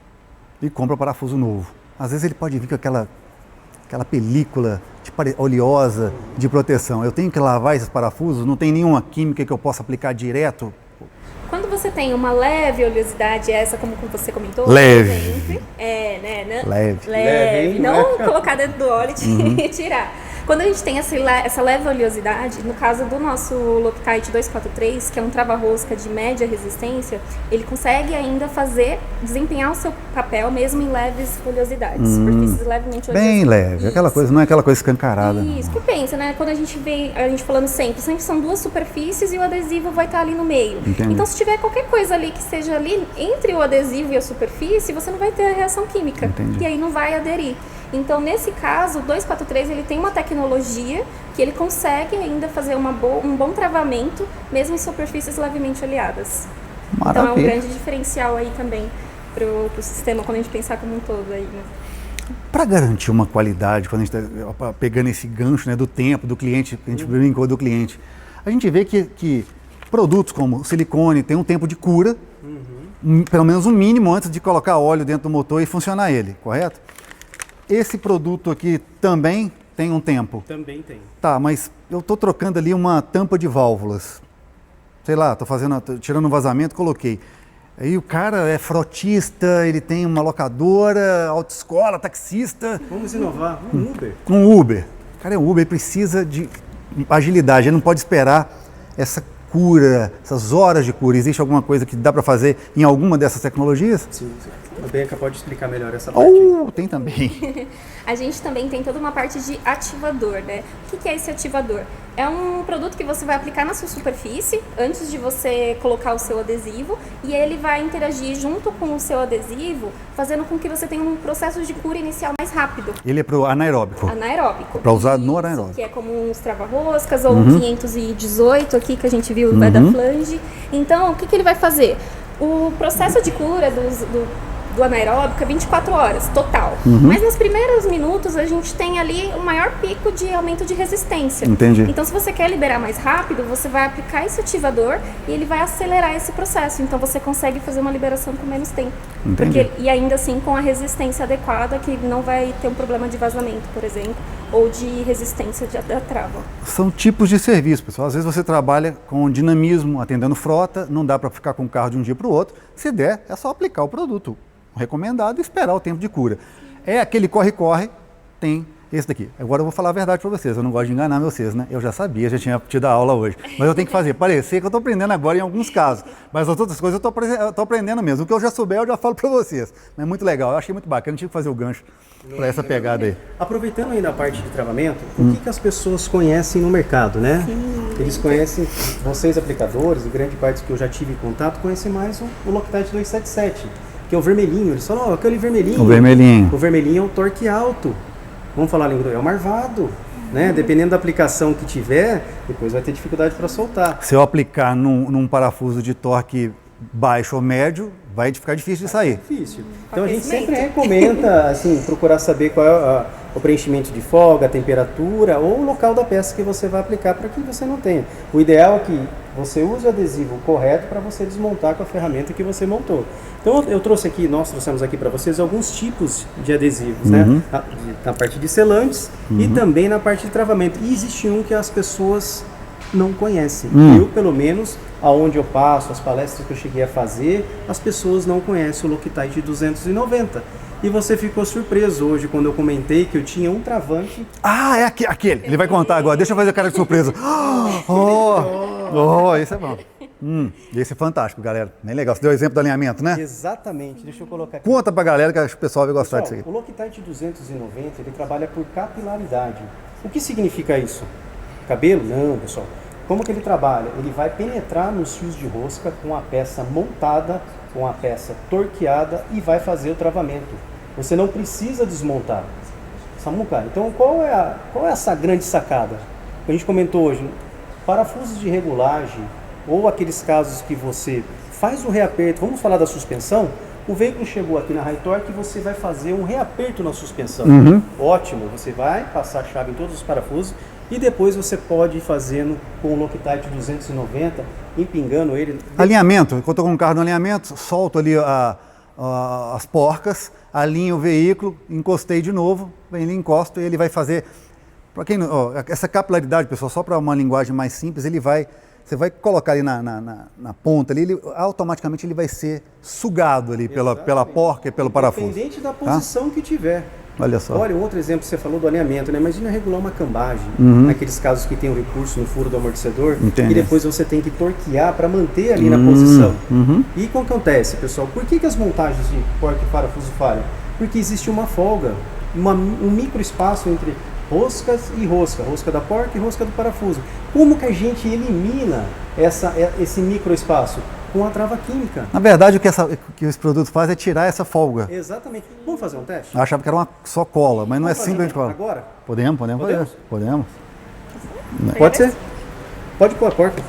e compra parafuso novo. Às vezes ele pode vir com aquela película oleosa de proteção. Eu tenho que lavar esses parafusos? Não tem nenhuma química que eu possa aplicar direto? Quando você tem uma leve oleosidade, essa como você comentou, Leve. sempre, né? Leve. Leve, hein? Não colocar dentro do óleo e tirar. Quando a gente tem essa leve oleosidade, no caso do nosso Loctite 243, que é um trava-rosca de média resistência, ele consegue ainda desempenhar o seu papel mesmo em leves oleosidades, superfícies levemente oleosas. Bem leve, Isso. não é aquela coisa escancarada. Isso, que pensa, né? Quando a gente vê, a gente falando sempre são duas superfícies e o adesivo vai estar ali no meio. Entendi. Então, se tiver qualquer coisa ali que seja ali entre o adesivo e a superfície, você não vai ter a reação química. Entendi. E aí não vai aderir. Então, nesse caso, o 243 ele tem uma tecnologia que ele consegue ainda fazer um bom travamento, mesmo em superfícies levemente oleadas. Maravilha. Então, é um grande diferencial aí também para o sistema, quando a gente pensar como um todo aí, né? Para garantir uma qualidade, quando a gente está pegando esse gancho, né, do tempo, do cliente, a gente brincou do cliente, a gente vê que produtos como silicone tem um tempo de cura, pelo menos um mínimo antes de colocar óleo dentro do motor e funcionar ele, correto? Esse produto aqui também tem um tempo. Também tem. Tá, mas eu estou trocando ali uma tampa de válvulas. Sei lá, tô tirando um vazamento, coloquei. Aí o cara é frotista, ele tem uma locadora, autoescola, taxista. Vamos inovar. Um Uber. Com Uber. O cara é Uber, ele precisa de agilidade, ele não pode esperar essa cura, essas horas de cura. Existe alguma coisa que dá para fazer em alguma dessas tecnologias? Sim. A Bianca pode explicar melhor essa parte. Tem também. A gente também tem toda uma parte de ativador, né? O que é esse ativador? É um produto que você vai aplicar na sua superfície antes de você colocar o seu adesivo e ele vai interagir junto com o seu adesivo, fazendo com que você tenha um processo de cura inicial mais rápido. Ele é para o anaeróbico. Anaeróbico. Para usar no anaeróbico. Que é como uns trava-roscas ou um 518 aqui que a gente viu da flange. Então, o que ele vai fazer? O processo de cura do anaeróbico é 24 horas, total. Mas nos primeiros minutos a gente tem ali o maior pico de aumento de resistência. Entendi. Então, se você quer liberar mais rápido, você vai aplicar esse ativador e ele vai acelerar esse processo. Então, você consegue fazer uma liberação com menos tempo. Entendi. E ainda assim com a resistência adequada, que não vai ter um problema de vazamento, por exemplo, ou de resistência da trava. São tipos de serviço, pessoal. Às vezes você trabalha com dinamismo, atendendo frota, não dá para ficar com o carro de um dia para o outro. Se der, é só aplicar o produto recomendado e esperar o tempo de cura. É aquele corre-corre, tem esse daqui. Agora eu vou falar a verdade para vocês, eu não gosto de enganar vocês, né? Eu já sabia, já tinha tido a aula hoje, mas eu tenho que fazer parecer que eu estou aprendendo agora em alguns casos, mas as outras coisas eu estou aprendendo mesmo. O que eu já souber eu já falo para vocês. Mas é muito legal, eu achei muito bacana, tive que fazer o gancho para essa pegada aí. Aproveitando aí na parte de travamento, o que as pessoas conhecem no mercado, né? Eles conhecem, vocês aplicadores, e grande parte que eu já tive em contato, conhecem mais o Loctite 277, que é o vermelhinho. Eles falam, aquele vermelhinho. O vermelhinho. O vermelhinho é o torque alto. Vamos falar a língua, é o marvado, né? Dependendo da aplicação que tiver, depois vai ter dificuldade para soltar. Se eu aplicar num parafuso de torque baixo ou médio, vai ficar difícil de sair. Difícil. Então a gente sempre recomenda, assim, procurar saber qual é o preenchimento de folga, a temperatura ou o local da peça que você vai aplicar para que você não tenha. O ideal é que você use o adesivo correto para você desmontar com a ferramenta que você montou. Então nós trouxemos aqui para vocês alguns tipos de adesivos, né? Na parte de selantes e também na parte de travamento. E existe um que as pessoas não conhecem. Eu, pelo menos, aonde eu passo, as palestras que eu cheguei a fazer, as pessoas não conhecem o Loctite 290. E você ficou surpreso hoje quando eu comentei que eu tinha um travante. Ah, é aquele. Ele vai contar agora. Deixa eu fazer a cara de surpresa. Esse é bom. Esse é fantástico, galera. Bem legal. Você deu o exemplo do alinhamento, né? Exatamente. Deixa eu colocar aqui. Conta pra galera que acho que o pessoal vai gostar disso aqui. O Loctite 290, ele trabalha por capilaridade. O que significa isso? Cabelo? Não, pessoal. Como que ele trabalha? Ele vai penetrar nos fios de rosca com a peça montada, com a peça torqueada e vai fazer o travamento. Você não precisa desmontar. Samuca, então qual é essa grande sacada? Que a gente comentou hoje, parafusos de regulagem ou aqueles casos que você faz o reaperto, vamos falar da suspensão, o veículo chegou aqui na High Torque e você vai fazer um reaperto na suspensão. Ótimo, você vai passar a chave em todos os parafusos e depois você pode ir fazendo com o Loctite 290, empingando ele. Alinhamento, quando eu estou com o carro no alinhamento, solto ali as porcas, alinho o veículo, encostei de novo, vem ali, encosto e ele vai fazer... Para quem essa capilaridade, pessoal, só para uma linguagem mais simples, você vai colocar ali na ponta, ali, automaticamente ele vai ser sugado ali pela porca e pelo parafuso. Independente da posição que tiver. Olha só. Olha, um outro exemplo, você falou do alinhamento, né? Imagina regular uma cambagem, naqueles casos que tem o recurso no furo do amortecedor, e depois você tem que torquear para manter ali na posição. E o que acontece, pessoal? Por que as montagens de porca e parafuso falham? Porque existe uma folga, um micro espaço entre roscas e rosca da porca e rosca do parafuso. Como que a gente elimina esse microespaço? Com a trava química. Na verdade, o que esse produto faz é tirar essa folga. Exatamente. Vamos fazer um teste? Eu achava que era só cola, mas não é simplesmente cola. Agora? Podemos. Pode ser. Pode pôr a porca.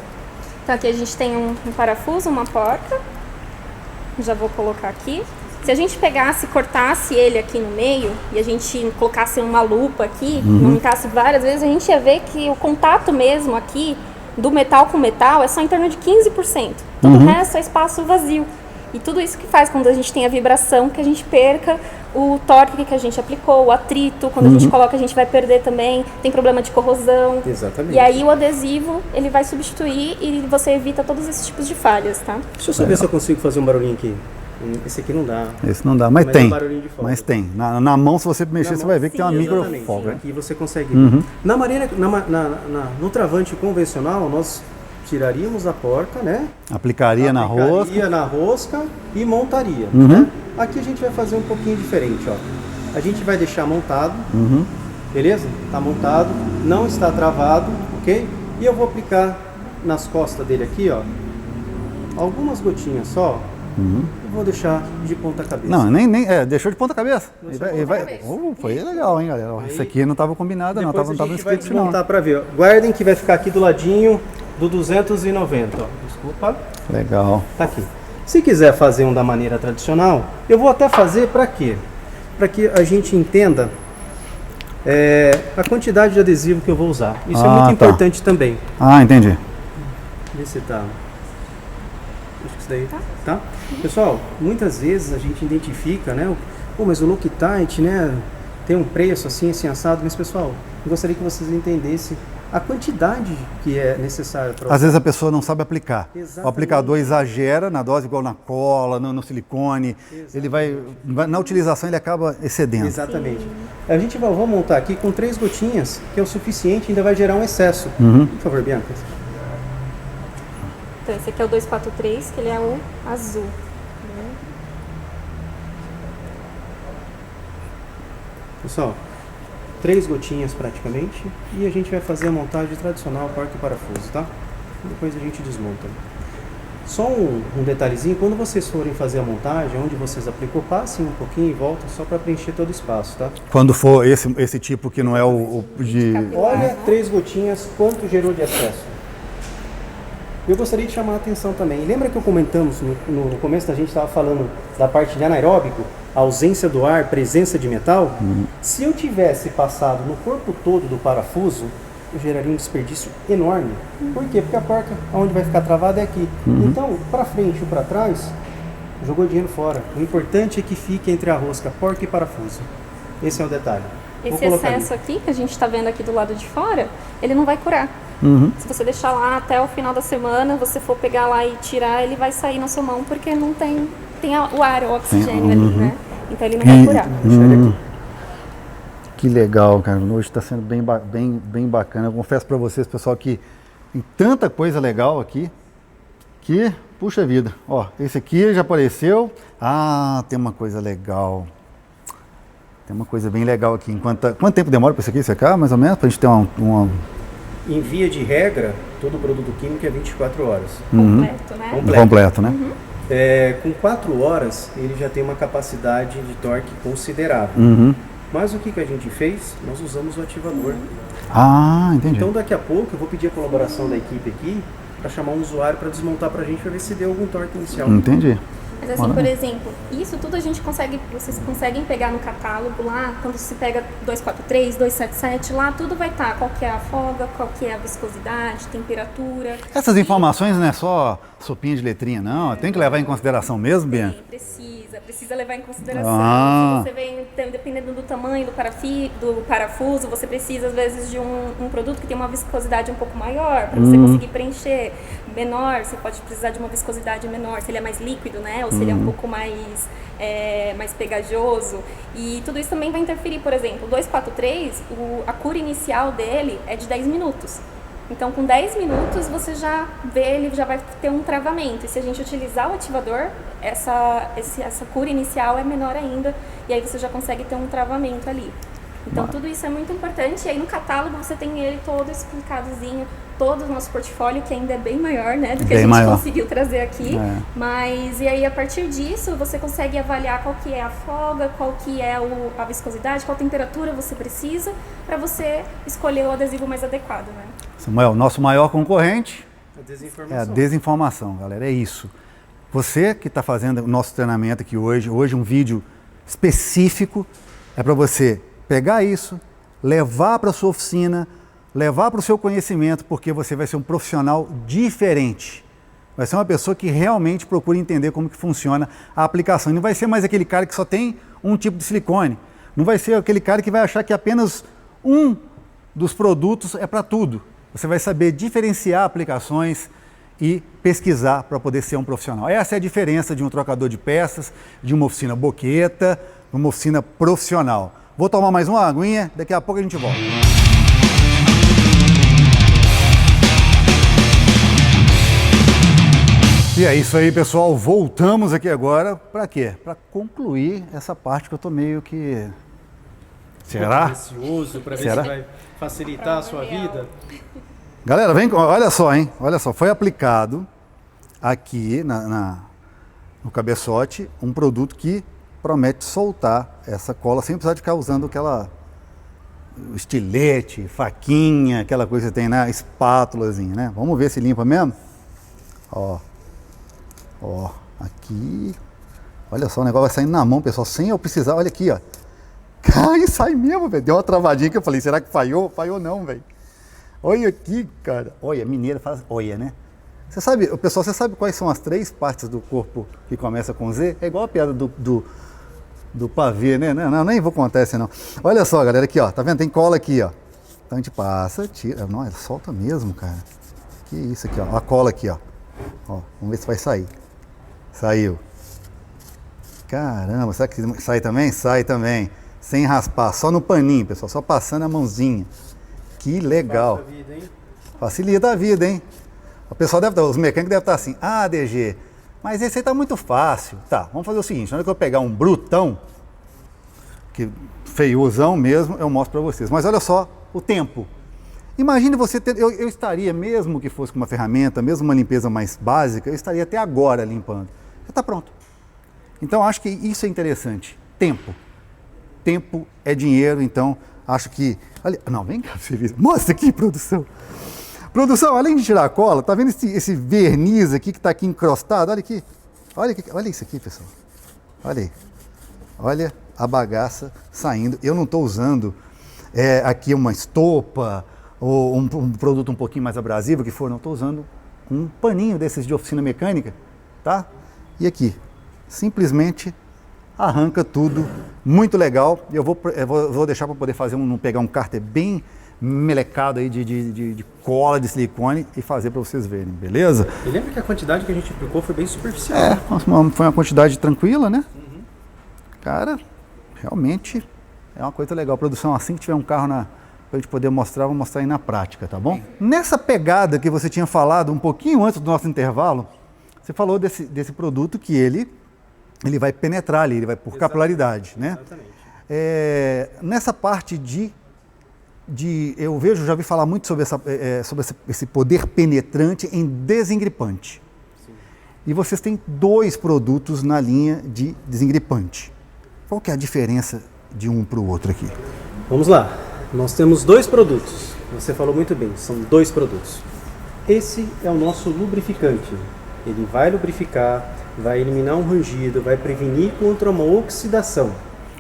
Então aqui a gente tem um parafuso, uma porca. Já vou colocar aqui. Se a gente pegasse e cortasse ele aqui no meio e a gente colocasse uma lupa aqui, aumentasse várias vezes, a gente ia ver que o contato mesmo aqui do metal com metal é só em torno de 15%. Todo o resto é espaço vazio. E tudo isso que faz quando a gente tem a vibração, que a gente perca o torque que a gente aplicou, o atrito, quando a gente coloca a gente vai perder também, tem problema de corrosão. Exatamente. E aí o adesivo, ele vai substituir e você evita todos esses tipos de falhas, tá? Deixa eu só ver se eu consigo fazer um barulhinho aqui. Esse aqui não dá. Esse não dá, mas tem. É um barulhinho de folga. Mas tem. Na mão, se você mexer, você vai ver que tem uma micro folga. Aqui você consegue. Na maneira, no travante convencional, nós tiraríamos a porca, né? Aplicaria na rosca e montaria. Né? Aqui a gente vai fazer um pouquinho diferente, ó. A gente vai deixar montado, beleza? Tá montado, não está travado, ok? E eu vou aplicar nas costas dele aqui, ó, algumas gotinhas só. E vou deixar de ponta cabeça. Não, deixou de ponta cabeça. Foi legal, hein, galera? Aí, isso aqui não estava combinado, não estava no script, não. Montar para ver. Ó. Guardem que vai ficar aqui do ladinho do 290. Ó. Desculpa. Legal. Tá aqui. Se quiser fazer um da maneira tradicional, eu vou até fazer para quê? Para que a gente entenda a quantidade de adesivo que eu vou usar. Isso é muito importante também. Entendi. Vê se tá. Acho que isso daí tá. Pessoal, muitas vezes a gente identifica, né? Mas o Loctite, né? Tem um preço assim assado. Mas, pessoal, eu gostaria que vocês entendessem a quantidade que é necessária para... Às vezes a pessoa não sabe aplicar. Exatamente. O aplicador exagera na dose, igual na cola, no silicone. Exatamente. Ele vai... Na utilização ele acaba excedendo. Exatamente. Sim. A gente vai montar aqui com 3 gotinhas, que é o suficiente, ainda vai gerar um excesso. Por favor, Bianca. Então esse aqui é o 243, que ele é o azul. Pessoal, 3 gotinhas praticamente, e a gente vai fazer a montagem tradicional porca e parafuso, tá? Depois a gente desmonta. Só um detalhezinho, quando vocês forem fazer a montagem, onde vocês aplicou, passem um pouquinho e voltem só para preencher todo o espaço, tá? Quando for esse tipo que não é o de... Olha 3 gotinhas, quanto gerou de excesso. Eu gostaria de chamar a atenção também. Lembra que comentamos no começo da gente estava falando da parte de anaeróbico, ausência do ar, presença de metal? Se eu tivesse passado no corpo todo do parafuso, eu geraria um desperdício enorme. Por quê? Porque a porca, onde vai ficar travada é aqui. Então, para frente ou para trás, jogou dinheiro fora. O importante é que fique entre a rosca, porca e parafuso. Esse é o detalhe. Esse excesso aqui, que a gente está vendo aqui do lado de fora, ele não vai curar. Se você deixar lá até o final da semana, você for pegar lá e tirar, ele vai sair na sua mão, porque não tem o ar, o oxigênio ali, né? Então ele não vai curar. Que legal, cara. Hoje está sendo bem bacana. Eu confesso para vocês, pessoal, que tem tanta coisa legal aqui que, puxa vida. Ó, esse aqui já apareceu. Tem uma coisa legal. Tem uma coisa bem legal aqui. Quanto tempo demora para isso aqui secar, mais ou menos? Para a gente ter uma... Em via de regra, todo produto químico é 24 horas. Completo, né? Completo, né? Com 4 horas, ele já tem uma capacidade de torque considerável. Mas o que a gente fez? Nós usamos o ativador. Ah, entendi. Então daqui a pouco eu vou pedir a colaboração da equipe aqui para chamar um usuário para desmontar para a gente, para ver se deu algum torque inicial. Entendi. Mas assim, por exemplo, isso tudo a gente consegue, vocês conseguem pegar no catálogo lá, quando se pega 243, 277, lá tudo vai estar, qual que é a folga, qual que é a viscosidade, temperatura. Essas informações não é só sopinha de letrinha, não. Tem que levar em consideração mesmo, Bian? Precisa levar em consideração. Se você vem, dependendo do tamanho do parafuso, você precisa às vezes de um produto que tem uma viscosidade um pouco maior, para você conseguir preencher. Menor, você pode precisar de uma viscosidade menor, se ele é mais líquido, né? Ou se ele é um pouco mais pegajoso. E tudo isso também vai interferir, por exemplo, o 243, a cura inicial dele é de 10 minutos. Então, com 10 minutos, você já vê, ele já vai ter um travamento. E se a gente utilizar o ativador, essa cura inicial é menor ainda, e aí você já consegue ter um travamento ali. Então, tudo isso é muito importante. E aí, no catálogo, você tem ele todo explicadozinho, todo o nosso portfólio, que ainda é bem maior, né, do que a gente conseguiu trazer aqui. Mas, e aí, a partir disso, você consegue avaliar qual que é a folga, qual que é a viscosidade, qual temperatura você precisa, para você escolher o adesivo mais adequado, né? Samuel, nosso maior concorrente desinformação. é a desinformação, galera, é isso. Você que está fazendo o nosso treinamento aqui hoje um vídeo específico, é para você pegar isso, levar para a sua oficina, levar para o seu conhecimento, porque você vai ser um profissional diferente. Vai ser uma pessoa que realmente procura entender como que funciona a aplicação. E não vai ser mais aquele cara que só tem um tipo de silicone. Não vai ser aquele cara que vai achar que apenas um dos produtos é para tudo. Você vai saber diferenciar aplicações e pesquisar para poder ser um profissional. Essa é a diferença de um trocador de peças, de uma oficina boqueta, uma oficina profissional. Vou tomar mais uma aguinha, daqui a pouco a gente volta. E é isso aí, pessoal. Voltamos aqui agora para quê? Para concluir essa parte que eu tô meio que... Será? Ansioso para ver se vai facilitar a sua vida. Galera, vem, olha só, hein? Olha só, foi aplicado aqui no cabeçote um produto que promete soltar essa cola sem precisar de ficar usando aquela estilete, faquinha, aquela coisa que tem na espátulazinha, né? Vamos ver se limpa mesmo? Ó, aqui, olha só, o negócio vai saindo na mão, pessoal, sem eu precisar, olha aqui, ó. Cai, sai mesmo, velho. Deu uma travadinha que eu falei, será que falhou? Falhou não, velho. Olha aqui, cara. Olha, mineira faz olha, né? Você sabe, pessoal, você sabe quais são as 3 partes do corpo que começa com Z? É igual a piada do pavê, né? Não, nem vou contar essa não. Olha só, galera, aqui, ó. Tá vendo? Tem cola aqui, ó. Então a gente passa, tira. Não, ela solta mesmo, cara. Que isso aqui, ó. A cola aqui, ó. Ó, vamos ver se vai sair. Saiu. Caramba, será que sai também? Sai também. Sem raspar, só no paninho, pessoal, só passando a mãozinha. Que legal. Facilita a vida, hein? Facilita a vida, hein? O pessoal os mecânicos devem estar assim, DG, mas esse aí tá muito fácil. Tá, vamos fazer o seguinte, na hora que eu pegar um brutão, que feiosão mesmo, eu mostro para vocês. Mas olha só o tempo. Imagine você ter, eu estaria, mesmo que fosse com uma ferramenta, mesmo uma limpeza mais básica, eu estaria até agora limpando. Já está pronto. Então acho que isso é interessante. Tempo. Tempo é dinheiro, então acho que... Olha, não, vem cá, mostra aqui, produção. Produção, além de tirar a cola, tá vendo esse verniz aqui que está aqui encrostado? Olha aqui. Olha isso aqui, pessoal. Olha aí. Olha a bagaça saindo. Eu não estou usando aqui uma estopa ou um produto um pouquinho mais abrasivo, que for, não estou usando um paninho desses de oficina mecânica, tá? E aqui, simplesmente arranca tudo, muito legal. Eu vou deixar para poder fazer pegar um cárter bem melecado aí de cola de silicone e fazer para vocês verem, beleza? E lembra que a quantidade que a gente aplicou foi bem superficial. Foi uma quantidade tranquila, né? Cara, realmente é uma coisa legal. Produção, assim que tiver um carro pra gente poder mostrar, vou mostrar aí na prática, tá bom? Nessa pegada que você tinha falado um pouquinho antes do nosso intervalo, você falou desse produto que ele vai penetrar ali, ele vai por capilaridade, né? Exatamente. Nessa parte de eu vejo, já vi falar muito sobre, esse poder penetrante em desengripante. Sim. E vocês têm 2 produtos na linha de desengripante. Qual que é a diferença de um para o outro aqui? Vamos lá. Nós temos 2 produtos. Você falou muito bem, são 2 produtos. Esse é o nosso lubrificante. Ele vai lubrificar, vai eliminar um rangido, vai prevenir contra uma oxidação.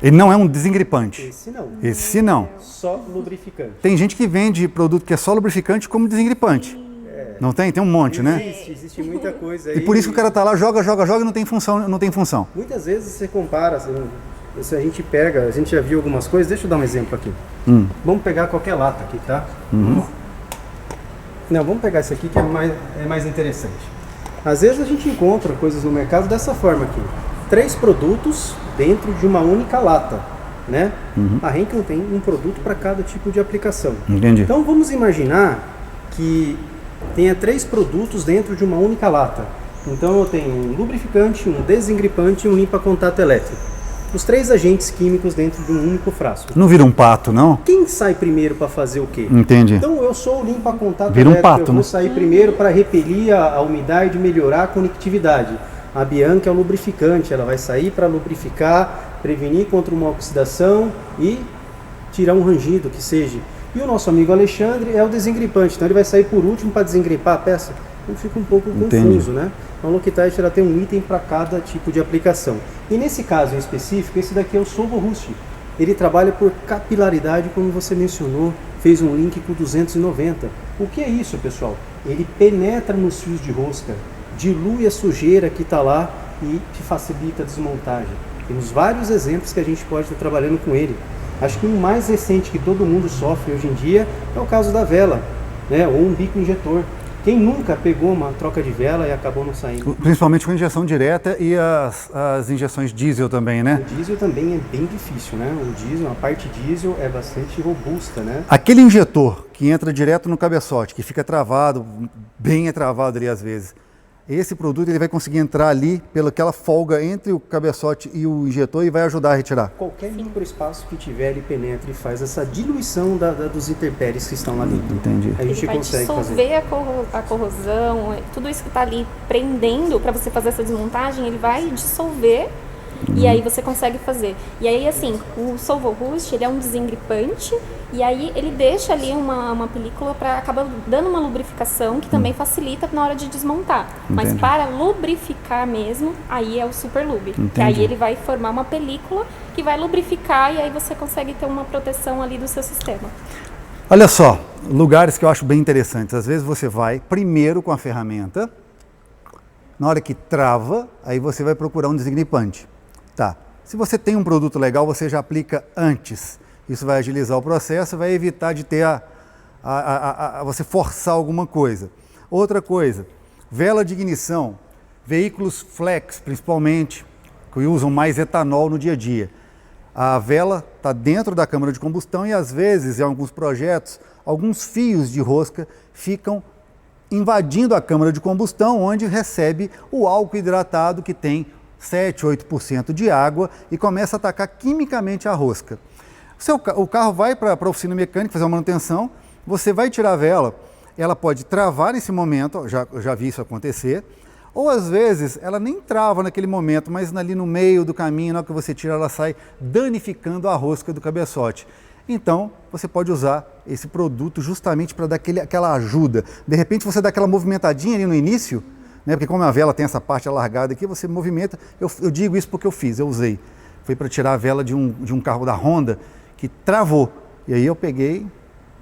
Ele não é um desengripante? Esse não. Esse não. Só lubrificante. Tem gente que vende produto que é só lubrificante como desengripante. Não tem? Tem um monte, né? Existe muita coisa aí. E por isso que o cara tá lá, joga e não tem função. Muitas vezes você compara, se a gente pega, a gente já viu algumas coisas, deixa eu dar um exemplo aqui. Vamos pegar qualquer lata aqui, tá? Não, vamos pegar esse aqui que é mais interessante. Às vezes a gente encontra coisas no mercado dessa forma aqui. 3 produtos dentro de uma única lata, né? A Henkel tem um produto para cada tipo de aplicação. Entendi. Então vamos imaginar que tenha 3 produtos dentro de uma única lata. Então eu tenho um lubrificante, um desengripante e um limpa-contato elétrico. Os 3 agentes químicos dentro de um único frasco. Não vira um pato, não? Quem sai primeiro para fazer o quê? Entendi. Então eu sou o limpa-contato vira elétrico, um pato, eu vou sair primeiro para repelir a umidade e melhorar a conectividade. A Bianca é o lubrificante, ela vai sair para lubrificar, prevenir contra uma oxidação e tirar um rangido que seja. E o nosso amigo Alexandre é o desengripante, então ele vai sair por último para desengripar a peça. Então fica um pouco confuso, né? Então a Loctite ela tem um item para cada tipo de aplicação. E nesse caso em específico, esse daqui é o Solvo Rust. Ele trabalha por capilaridade, como você mencionou, fez um link com 290. O que é isso, pessoal? Ele penetra nos fios de rosca, dilui a sujeira que está lá e te facilita a desmontagem. Temos vários exemplos que a gente pode estar trabalhando com ele. Acho que o mais recente que todo mundo sofre hoje em dia é o caso da vela, né? Ou um bico injetor. Quem nunca pegou uma troca de vela e acabou não saindo? Principalmente com injeção direta e as injeções diesel também, né? O diesel também é bem difícil, né? O diesel, a parte diesel é bastante robusta, né? Aquele injetor que entra direto no cabeçote, que fica travado, bem travado ali às vezes, esse produto ele vai conseguir entrar ali pelaquela folga entre o cabeçote e o injetor e vai ajudar a retirar. Qualquer microespaço que tiver, ele penetra e faz essa diluição dos intempéries que estão lá dentro. Entendi. A gente ele vai consegue dissolver fazer. a corrosão, tudo isso que está ali prendendo para você fazer essa desmontagem, ele vai dissolver e aí você consegue fazer. E aí, assim, o Solvo Rust, ele é um desengripante e aí ele deixa ali uma película para acabar dando uma lubrificação que também facilita na hora de desmontar. Entendi. Mas para lubrificar mesmo, aí é o Super Lube. Que aí ele vai formar uma película que vai lubrificar e aí você consegue ter uma proteção ali do seu sistema. Olha só, lugares que eu acho bem interessantes. Às vezes você vai primeiro com a ferramenta, na hora que trava, aí você vai procurar um desengripante. Tá. Se você tem um produto legal, você já aplica antes. Isso vai agilizar o processo, vai evitar de ter você forçar alguma coisa. Outra coisa, vela de ignição, veículos flex principalmente, que usam mais etanol no dia a dia. A vela está dentro da câmara de combustão e às vezes, em alguns projetos, alguns fios de rosca ficam invadindo a câmara de combustão, onde recebe o álcool hidratado que tem 7, 8% de água e começa a atacar quimicamente a rosca. O carro vai para a oficina mecânica fazer uma manutenção, você vai tirar a vela, ela pode travar nesse momento, já vi isso acontecer, ou às vezes ela nem trava naquele momento, mas ali no meio do caminho, na hora que você tira, ela sai danificando a rosca do cabeçote. Então, você pode usar esse produto justamente para dar aquela ajuda. De repente você dá aquela movimentadinha ali no início, né? Porque como a vela tem essa parte alargada aqui, você movimenta. Eu digo isso porque eu usei. Foi para tirar a vela de um carro da Honda que travou. E aí eu peguei,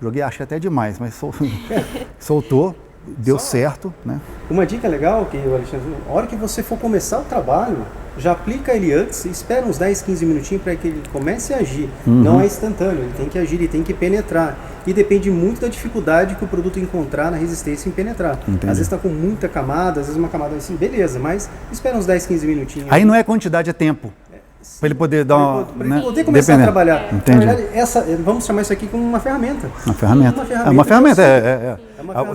joguei, achei até demais, mas soltou, deu certo, né? Uma dica legal que o Alexandre, a hora que você for começar o trabalho, já aplica ele antes, espera uns 10, 15 minutinhos para que ele comece a agir. Não é instantâneo, ele tem que agir, ele tem que penetrar. E depende muito da dificuldade que o produto encontrar na resistência em penetrar. Entendi. Às vezes está com muita camada, às vezes uma camada assim, beleza, mas espera uns 10, 15 minutinhos. Aí não é quantidade, é tempo. Para ele poder dar uma... Para ele poder começar a trabalhar. Entendi. Na verdade, vamos chamar isso aqui como uma ferramenta. Uma ferramenta. É uma ferramenta.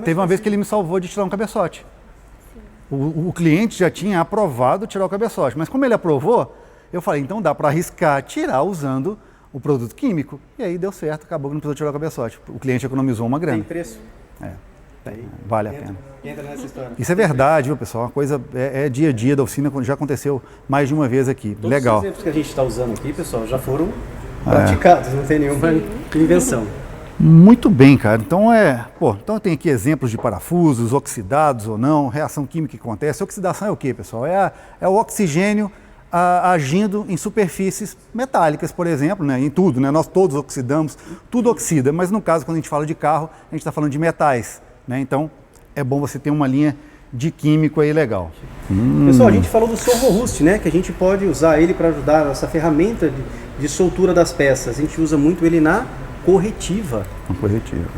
Teve uma vez que ele me salvou de tirar um cabeçote. O cliente já tinha aprovado tirar o cabeçote, mas como ele aprovou, eu falei, então dá para arriscar tirar usando o produto químico. E aí deu certo, acabou que não precisou tirar o cabeçote. O cliente economizou uma grana. Tem preço? Vale a pena. Entra nessa história. Isso é verdade, viu, pessoal? Uma coisa é dia a dia da oficina, já aconteceu mais de uma vez aqui. Todos Legal. os exemplos que a gente está usando aqui, pessoal, já foram praticados, não tem nenhuma invenção. Muito bem, cara. Então então tem aqui exemplos de parafusos oxidados ou não, reação química que acontece. Oxidação é o quê, pessoal? É o oxigênio agindo em superfícies metálicas, por exemplo, né? Em tudo, né? Nós todos oxidamos, tudo oxida, mas no caso, quando a gente fala de carro, a gente está falando de metais, né? Então, é bom você ter uma linha de químico aí legal. Pessoal, a gente falou do Solvo Rust, né? Que a gente pode usar ele para ajudar essa ferramenta de soltura das peças. A gente usa muito ele na corretiva.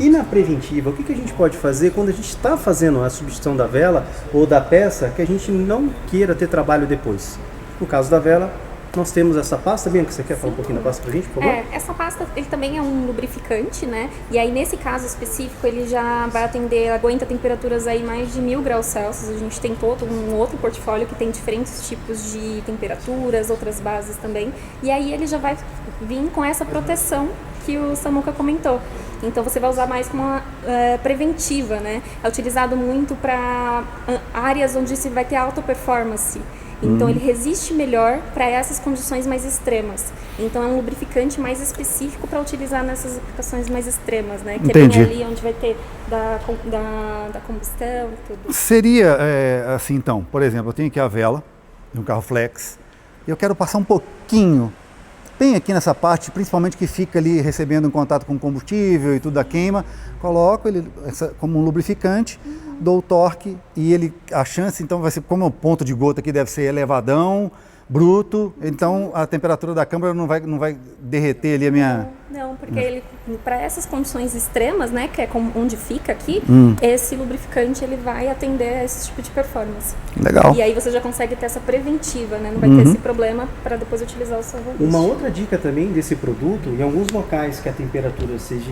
E na preventiva, o que a gente pode fazer quando a gente está fazendo a substituição da vela ou da peça que a gente não queira ter trabalho depois? No caso da vela, nós temos essa pasta. Bianca, você quer falar um pouquinho da pasta pra gente, por favor? Essa pasta, ele também é um lubrificante, né? E aí, nesse caso específico, ele já vai atender, aguenta temperaturas aí mais de 1000 graus Celsius. A gente tem todo um outro portfólio que tem diferentes tipos de temperaturas, outras bases também. E aí, ele já vai vir com essa proteção que o Samuca comentou. Então, você vai usar mais como uma preventiva, né? É utilizado muito para áreas onde se vai ter alta performance. Então ele resiste melhor para essas condições mais extremas. Então é um lubrificante mais específico para utilizar nessas aplicações mais extremas, né? Que Entendi. é bem ali onde vai ter da combustão e tudo. Seria assim, então, por exemplo, eu tenho aqui a vela de um carro flex e eu quero passar um pouquinho, bem aqui nessa parte, principalmente que fica ali recebendo em contato com o combustível e tudo da queima, coloco ele como um lubrificante, dou o torque e a chance então vai ser, como o ponto de gota aqui deve ser elevadão, bruto, então a temperatura da câmara não vai derreter ali a minha... Não, porque ele, para essas condições extremas, né, que é onde fica aqui, esse lubrificante ele vai atender a esse tipo de performance. Legal. E aí você já consegue ter essa preventiva, né, não vai ter esse problema para depois utilizar o seu robô. Uma outra dica também desse produto, em alguns locais que a temperatura seja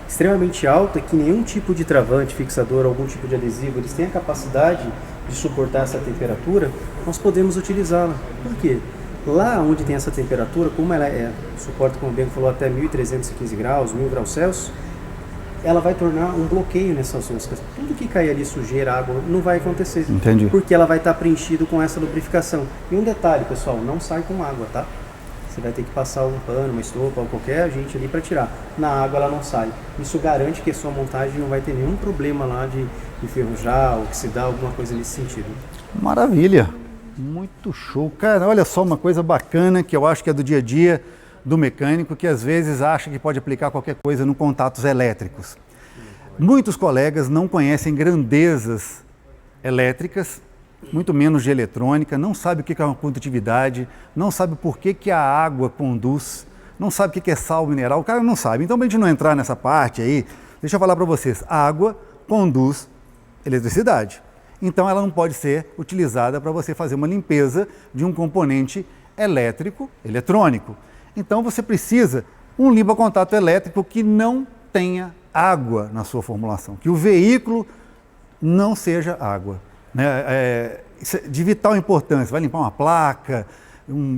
extremamente alta, que nenhum tipo de travante, fixador, algum tipo de adesivo, eles têm a capacidade de suportar essa temperatura, nós podemos utilizá-la. Por quê? Lá onde tem essa temperatura, como ela suporta, como o Bianco falou, até 1315 graus, 1000 graus Celsius, ela vai tornar um bloqueio nessas roscas. Tudo que cair ali, sujeira, água, não vai acontecer. Entendi. Porque ela vai estar preenchida com essa lubrificação. E um detalhe, pessoal, não sai com água, tá? Você vai ter que passar um pano, uma estopa ou qualquer agente ali para tirar. Na água ela não sai. Isso garante que a sua montagem não vai ter nenhum problema lá de enferrujar, oxidar, alguma coisa nesse sentido. Maravilha. Muito show. Cara, olha só uma coisa bacana que eu acho que é do dia a dia do mecânico, que às vezes acha que pode aplicar qualquer coisa no contatos elétricos. Muitos colegas não conhecem grandezas elétricas, muito menos de eletrônica, não sabe o que é uma condutividade, não sabe por que a água conduz, não sabe o que é sal mineral, o cara não sabe. Então, para a gente não entrar nessa parte aí, deixa eu falar para vocês, a água conduz eletricidade. Então, ela não pode ser utilizada para você fazer uma limpeza de um componente elétrico, eletrônico. Então, você precisa um limpa-contato elétrico que não tenha água na sua formulação, que o veículo não seja água. Isso é de vital importância. Vai limpar uma placa,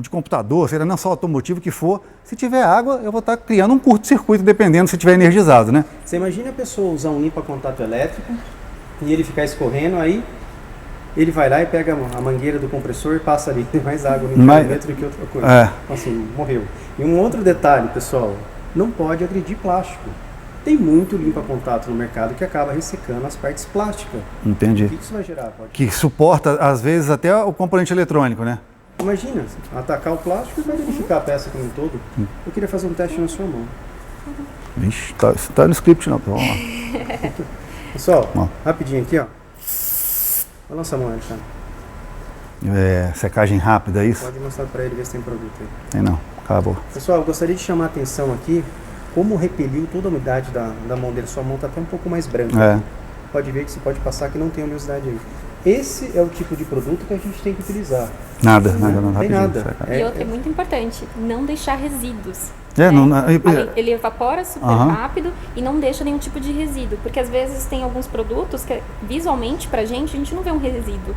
de computador, seja não só automotivo que for, se tiver água, eu vou estar criando um curto-circuito, dependendo se estiver energizado, né? Você imagina a pessoa usar um limpa-contato elétrico e ele ficar escorrendo, aí ele vai lá e pega a mangueira do compressor e passa ali, tem mais água no termômetro do que outra coisa. Assim, morreu. E um outro detalhe, pessoal, não pode agredir plástico. Tem muito limpa-contato no mercado que acaba ressecando as partes plásticas. Entendi. O que isso vai gerar? Que suporta, às vezes, até o componente eletrônico, né? Imagina, atacar o plástico e vai danificar a peça como um todo. Eu queria fazer um teste na sua mão. Vixe, tá no script não, vamos lá. Pessoal, rapidinho aqui, ó. Olha a nossa mão, Alexandre. Secagem rápida, é isso? Pode mostrar para ele, ver se tem produto aí. Tem não, acabou. Pessoal, eu gostaria de chamar a atenção aqui como repeliu toda a umidade da mão dele. Sua mão está até um pouco mais branca. Pode ver que você pode passar que não tem oleosidade aí. Esse é o tipo de produto que a gente tem que utilizar. Nada, não tem nada. E outra é muito importante, não deixar resíduos. Ele evapora super rápido e não deixa nenhum tipo de resíduo. Porque às vezes tem alguns produtos que visualmente pra gente, a gente não vê um resíduo.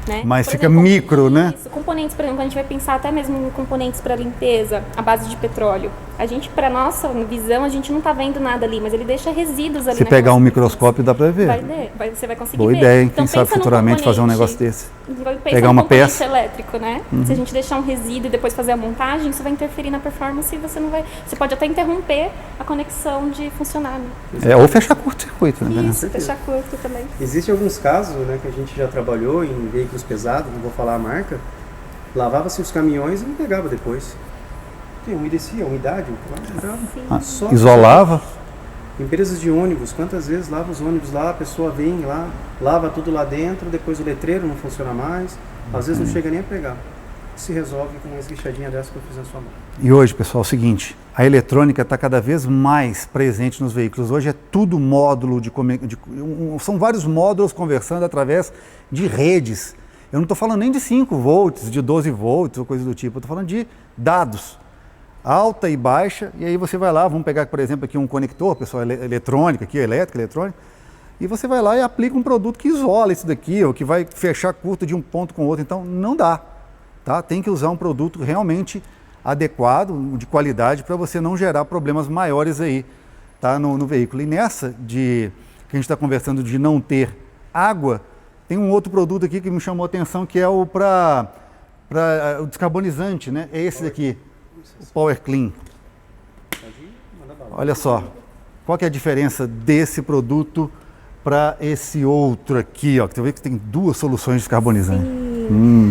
Né? Mas por fica exemplo, micro, né? Componentes, por exemplo, a gente vai pensar até mesmo em componentes para limpeza, à base de petróleo. A gente, para nossa visão, a gente não está vendo nada ali, mas ele deixa resíduos ali. Se pegar um microscópio dá para ver. Você vai conseguir Boa ver. ideia, hein? Então, Quem sabe futuramente fazer um negócio desse. Pegar uma peça elétrico, né? Se a gente deixar um resíduo e depois fazer a montagem, isso vai interferir na performance e você não vai... Você pode até interromper a conexão de funcionar, né? Ou fechar curto-circuito, né? Isso, fechar curto também. Existem alguns casos, né, que a gente já trabalhou em veículos pesados, não vou falar a marca, lavava-se os caminhões e não pegava depois. Porque umedecia, umidade, isolava. Empresas de ônibus, quantas vezes lava os ônibus lá, a pessoa vem lá, lava tudo lá dentro, depois o letreiro não funciona mais, às vezes não chega nem a pegar. Se resolve com uma esguichadinha dessa que eu fiz na sua mão. E hoje, pessoal, é o seguinte, a eletrônica está cada vez mais presente nos veículos. Hoje é tudo módulo são vários módulos conversando através de redes. Eu não estou falando nem de 5 volts, de 12 volts ou coisa do tipo, eu estou falando de dados. Alta e baixa, e aí você vai lá, vamos pegar, por exemplo, aqui um conector, pessoal, eletrônica, aqui, elétrica, eletrônica, e você vai lá e aplica um produto que isola isso daqui, ou que vai fechar curto de um ponto com o outro, então não dá, tá? Tem que usar um produto realmente adequado, de qualidade, para você não gerar problemas maiores aí, tá, no veículo. E nessa que a gente está conversando de não ter água, tem um outro produto aqui que me chamou a atenção, que é o o descarbonizante, né? É esse daqui. O Power Clean. Olha só, qual que é a diferença desse produto para esse outro aqui, ó? Você vê que tem 2 soluções de descarbonizante.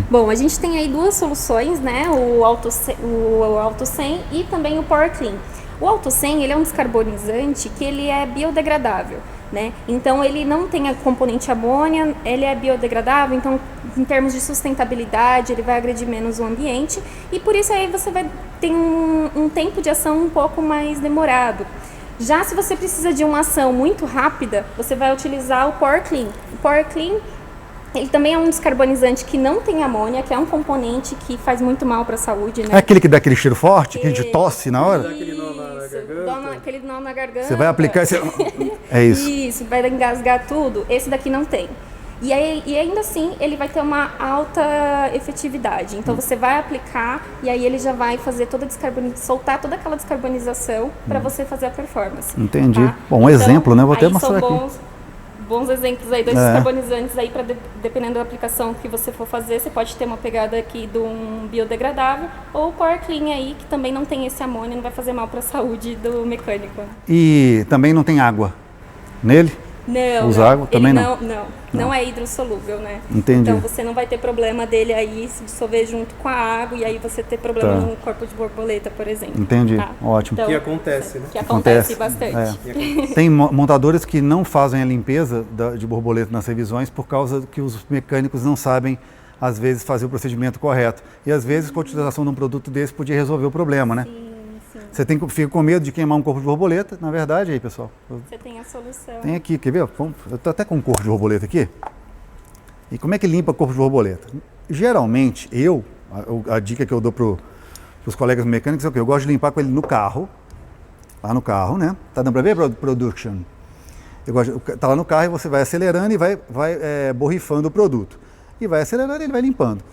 Bom, a gente tem aí 2 soluções, né? O Auto 100 e também o Power Clean. O Auto 100, ele é um descarbonizante que ele é biodegradável, né? Então ele não tem a componente amônia, ele é biodegradável, então em termos de sustentabilidade ele vai agredir menos o ambiente e por isso aí você vai ter um tempo de ação um pouco mais demorado. Já se você precisa de uma ação muito rápida, você vai utilizar o Power Clean. O Power Clean, ele também é um descarbonizante que não tem amônia, que é um componente que faz muito mal para a saúde, né? É aquele que dá aquele cheiro forte, que a gente tosse na hora? Aquele nó na garganta. Você vai aplicar esse... É isso. Isso, vai engasgar tudo. Esse daqui não tem. E ainda assim, ele vai ter uma alta efetividade. Então, você vai aplicar e aí ele já vai fazer soltar toda aquela descarbonização para você fazer a performance. Entendi. Tá? Bom, um exemplo, né? Vou até mostrar são aqui. Bons exemplos aí, 2 descarbonizantes aí, dependendo da aplicação que você for fazer, você pode ter uma pegada aqui de um biodegradável ou o Power Clean aí, que também não tem esse amônia, não vai fazer mal para a saúde do mecânico. E também não tem água nele? Não. Usa água? Também não? Não é hidrossolúvel, né? Entendi. Então você não vai ter problema dele aí se dissolver junto com a água e aí você ter problema no corpo de borboleta, por exemplo. Entendi, tá? ótimo. Então, que acontece, né? Que acontece bastante. É. Tem montadores que não fazem a limpeza de borboleta nas revisões por causa que os mecânicos não sabem, às vezes, fazer o procedimento correto. E às vezes, com a utilização de um produto desse, podia resolver o problema, né? Sim. Fica com medo de queimar um corpo de borboleta, na verdade, aí, pessoal. Você tem a solução. Tem aqui, quer ver? Eu estou até com um corpo de borboleta aqui. E como é que limpa corpo de borboleta? Geralmente, a dica que eu dou para os colegas mecânicos é o quê? Eu gosto de limpar com ele no carro, lá no carro, né? Tá dando para ver, production? Tá lá no carro e você vai acelerando e vai borrifando o produto. E vai acelerando e ele vai limpando.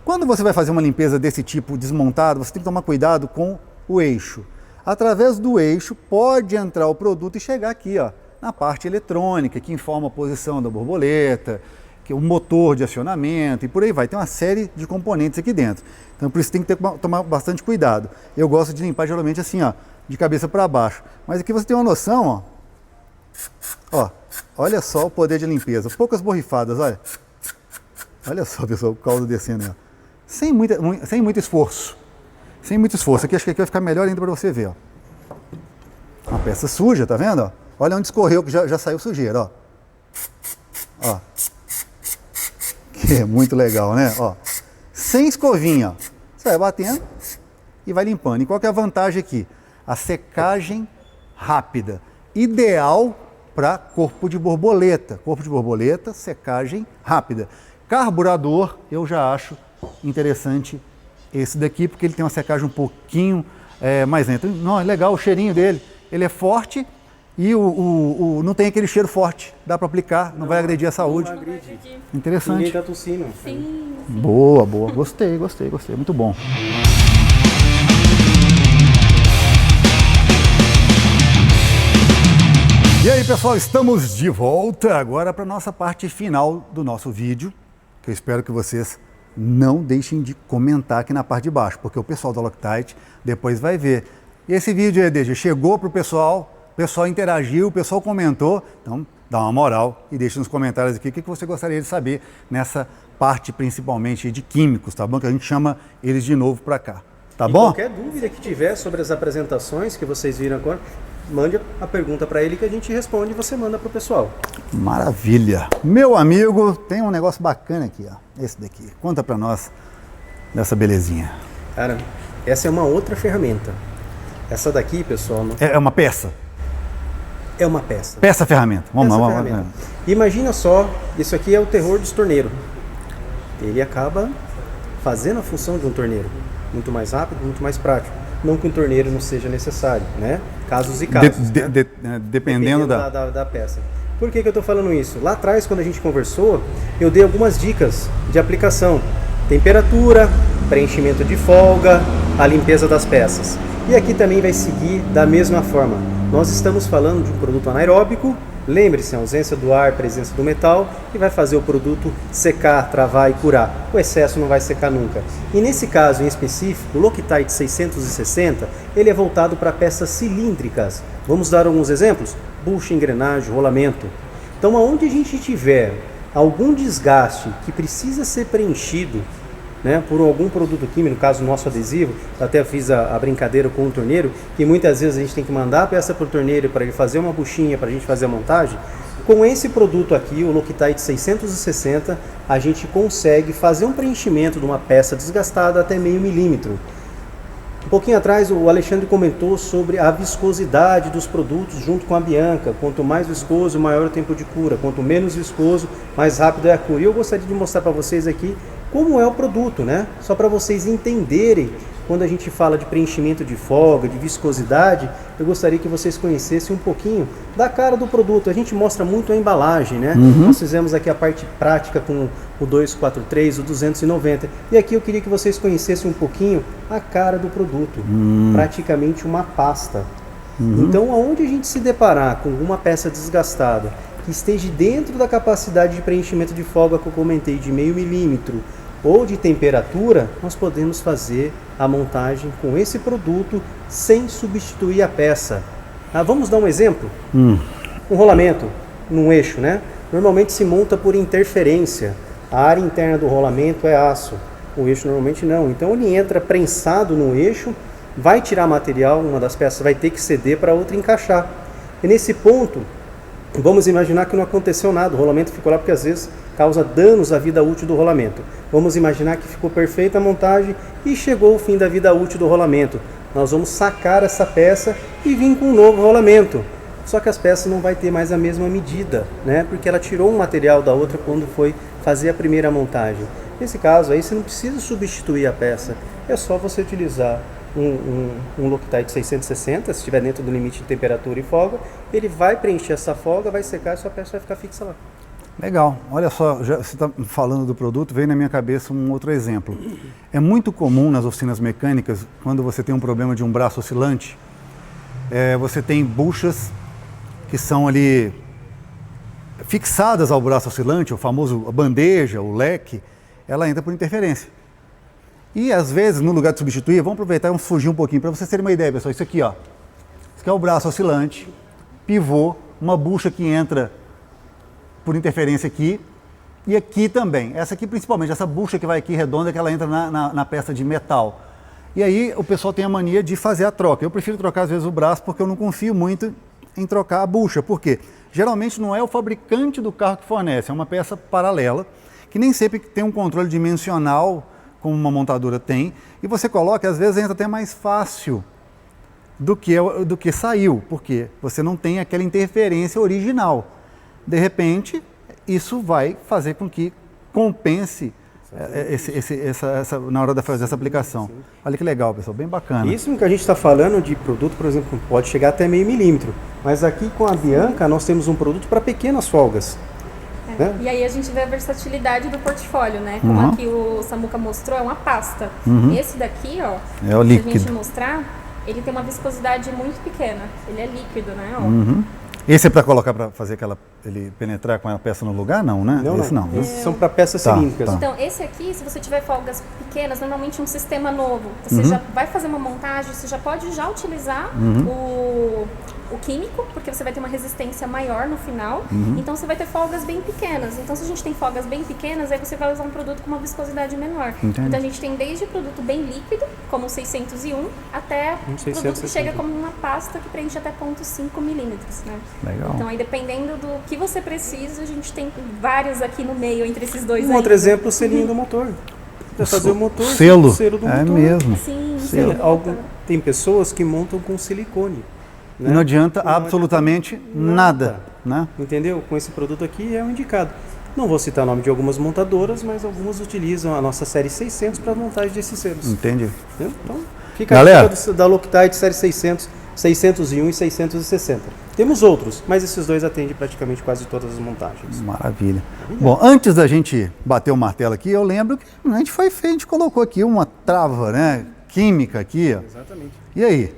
Quando você vai fazer uma limpeza desse tipo desmontado, você tem que tomar cuidado com o eixo. Através do eixo pode entrar o produto e chegar aqui, ó, na parte eletrônica, que informa a posição da borboleta, que é o motor de acionamento e por aí vai. Tem uma série de componentes aqui dentro. Então por isso tem que tomar bastante cuidado. Eu gosto de limpar geralmente assim, ó, de cabeça para baixo. Mas aqui você tem uma noção, ó, olha só o poder de limpeza. Poucas borrifadas, olha. Olha só, pessoal, o caldo descendo aí, ó. Sem muito esforço. Sem muito esforço. Aqui acho que aqui vai ficar melhor ainda para você ver, ó. Uma peça suja, tá vendo? Ó? Olha onde escorreu, que já saiu sujeira, ó. Ó. Que é muito legal, né? Ó. Sem escovinha, ó. Você vai batendo e vai limpando. E qual que é a vantagem aqui? A secagem rápida. Ideal para corpo de borboleta. Corpo de borboleta, secagem rápida. Carburador, eu já acho interessante esse daqui, porque ele tem uma secagem um pouquinho mais lenta. Não, é legal o cheirinho dele. Ele é forte e não tem aquele cheiro forte. Dá para aplicar, não vai agredir a saúde. Não agride. Interessante. Ninguém tá tossindo. Sim. Boa. Gostei. Muito bom. E aí, pessoal, estamos de volta agora para a nossa parte final do nosso vídeo, que eu espero que vocês não deixem de comentar aqui na parte de baixo, porque o pessoal da Loctite depois vai ver. E esse vídeo, EDG, chegou para o pessoal interagiu, o pessoal comentou, então dá uma moral e deixa nos comentários aqui o que você gostaria de saber nessa parte principalmente de químicos, tá bom? Que a gente chama eles de novo para cá, tá bom? Qualquer dúvida que tiver sobre as apresentações que vocês viram agora, mande a pergunta para ele que a gente responde e você manda para o pessoal. Maravilha. Meu amigo, tem um negócio bacana aqui, ó. Esse daqui. Conta para nós dessa belezinha. Cara, essa é uma outra ferramenta. Essa daqui, pessoal... É uma peça? É uma peça. Peça-ferramenta. Vamos lá. Imagina só, isso aqui é o terror dos torneiros. Ele acaba fazendo a função de um torneiro. Muito mais rápido, muito mais prático. Não que um torneiro não seja necessário, né? Casos e casos. Dependendo da peça. Por que eu estou falando isso? Lá atrás, quando a gente conversou, eu dei algumas dicas de aplicação. Temperatura, preenchimento de folga, a limpeza das peças. E aqui também vai seguir da mesma forma. Nós estamos falando de um produto anaeróbico, lembre-se, a ausência do ar, presença do metal, que vai fazer o produto secar, travar e curar. O excesso não vai secar nunca. E nesse caso em específico, o Loctite 660, ele é voltado para peças cilíndricas. Vamos dar alguns exemplos? Bucha, engrenagem, rolamento. Então, aonde a gente tiver algum desgaste que precisa ser preenchido, né, por algum produto químico, no caso nosso adesivo, eu até fiz a brincadeira com o torneiro, que muitas vezes a gente tem que mandar a peça para o torneiro para ele fazer uma buchinha, para a gente fazer a montagem. Com esse produto aqui, o Loctite 660, a gente consegue fazer um preenchimento de uma peça desgastada até meio milímetro. Um pouquinho atrás o Alexandre comentou sobre a viscosidade dos produtos junto com a Bianca. Quanto mais viscoso, maior o tempo de cura. Quanto menos viscoso, mais rápido é a cura. E eu gostaria de mostrar para vocês aqui como é o produto, né? Só para vocês entenderem, quando a gente fala de preenchimento de folga, de viscosidade, eu gostaria que vocês conhecessem um pouquinho da cara do produto. A gente mostra muito a embalagem, né? Nós fizemos aqui a parte prática com o 243, o 290. E aqui eu queria que vocês conhecessem um pouquinho a cara do produto. Praticamente uma pasta. Então, aonde a gente se deparar com uma peça desgastada, que esteja dentro da capacidade de preenchimento de folga que eu comentei, de meio milímetro, ou de temperatura, nós podemos fazer a montagem com esse produto sem substituir a peça. Vamos dar um exemplo? Um rolamento num eixo, né? Normalmente se monta por interferência. A área interna do rolamento é aço, o eixo normalmente não. Então ele entra prensado no eixo, vai tirar material, uma das peças vai ter que ceder para a outra encaixar. E nesse ponto, vamos imaginar que não aconteceu nada, o rolamento ficou lá porque às vezes causa danos à vida útil do rolamento. Vamos imaginar que ficou perfeita a montagem e chegou o fim da vida útil do rolamento. Nós vamos sacar essa peça e vir com um novo rolamento. Só que as peças não vai ter mais a mesma medida, né? Porque ela tirou um material da outra quando foi fazer a primeira montagem. Nesse caso aí você não precisa substituir a peça, é só você utilizar um Loctite 660, se estiver dentro do limite de temperatura e folga, ele vai preencher essa folga, vai secar e sua peça vai ficar fixa lá. Legal, olha só, você está falando do produto, veio na minha cabeça um outro exemplo. É muito comum nas oficinas mecânicas, quando você tem um problema de um braço oscilante, você tem buchas que são ali fixadas ao braço oscilante, o famoso bandeja, o leque, ela entra por interferência. E às vezes, no lugar de substituir, vamos aproveitar e vamos fugir um pouquinho, para vocês terem uma ideia, pessoal, isso aqui, ó. Isso aqui é o braço oscilante, pivô, uma bucha que entra por interferência aqui, e aqui também. Essa aqui principalmente, essa bucha que vai aqui redonda, que ela entra na peça de metal. E aí o pessoal tem a mania de fazer a troca. Eu prefiro trocar às vezes o braço porque eu não confio muito em trocar a bucha. Por quê? Geralmente não é o fabricante do carro que fornece, é uma peça paralela, que nem sempre tem um controle dimensional como uma montadora tem, e você coloca, às vezes entra até mais fácil do que saiu, porque você não tem aquela interferência original. De repente, isso vai fazer com que compense na hora de fazer essa aplicação. Olha que legal, pessoal, bem bacana. Isso que a gente está falando de produto, por exemplo, pode chegar até meio milímetro, mas aqui com a Bianca nós temos um produto para pequenas folgas. Né? E aí a gente vê a versatilidade do portfólio, né? Como aqui o Samuca mostrou, é uma pasta. Esse daqui, ó, é o líquido. Se a gente mostrar, ele tem uma viscosidade muito pequena. Ele é líquido, né? Ó. Esse é para colocar, para fazer ele penetrar com a peça no lugar? Não, né? Não, esse não. Esses são para peças Tá, cilíndricas. tá. Então, esse aqui, se você tiver folgas pequenas, normalmente um sistema novo, você já vai fazer uma montagem, você já pode já utilizar o químico, porque você vai ter uma resistência maior no final. Então, você vai ter folgas bem pequenas. Então, se a gente tem folgas bem pequenas, aí você vai usar um produto com uma viscosidade menor. Entendi. Então, a gente tem desde produto bem líquido, como o 601, até produto que chega como uma pasta que preenche até 0,5 milímetros, né? Legal. Então, aí dependendo do que você precisa, a gente tem vários aqui no meio, entre esses dois Um aí. outro exemplo, o selinho do motor. Para fazer o motor, Selo. o selo do É motor. mesmo. Sim, Sim, sim. tem pessoas que montam com silicone. Né? Não adianta Não absolutamente adianta nada, né? Entendeu? Com esse produto aqui é o indicado. Não vou citar o nome de algumas montadoras, mas algumas utilizam a nossa série 600 para montagem desses selos. Entendi. Entendeu? Então, fica Galera. a dica da Loctite série 600, 601 e 660. Temos outros, mas esses dois atendem praticamente quase todas as montagens. Maravilha. Bom, antes da gente bater o martelo aqui, eu lembro que a gente foi feio, a gente colocou aqui uma trava, né? Química aqui, ó. Exatamente. E aí?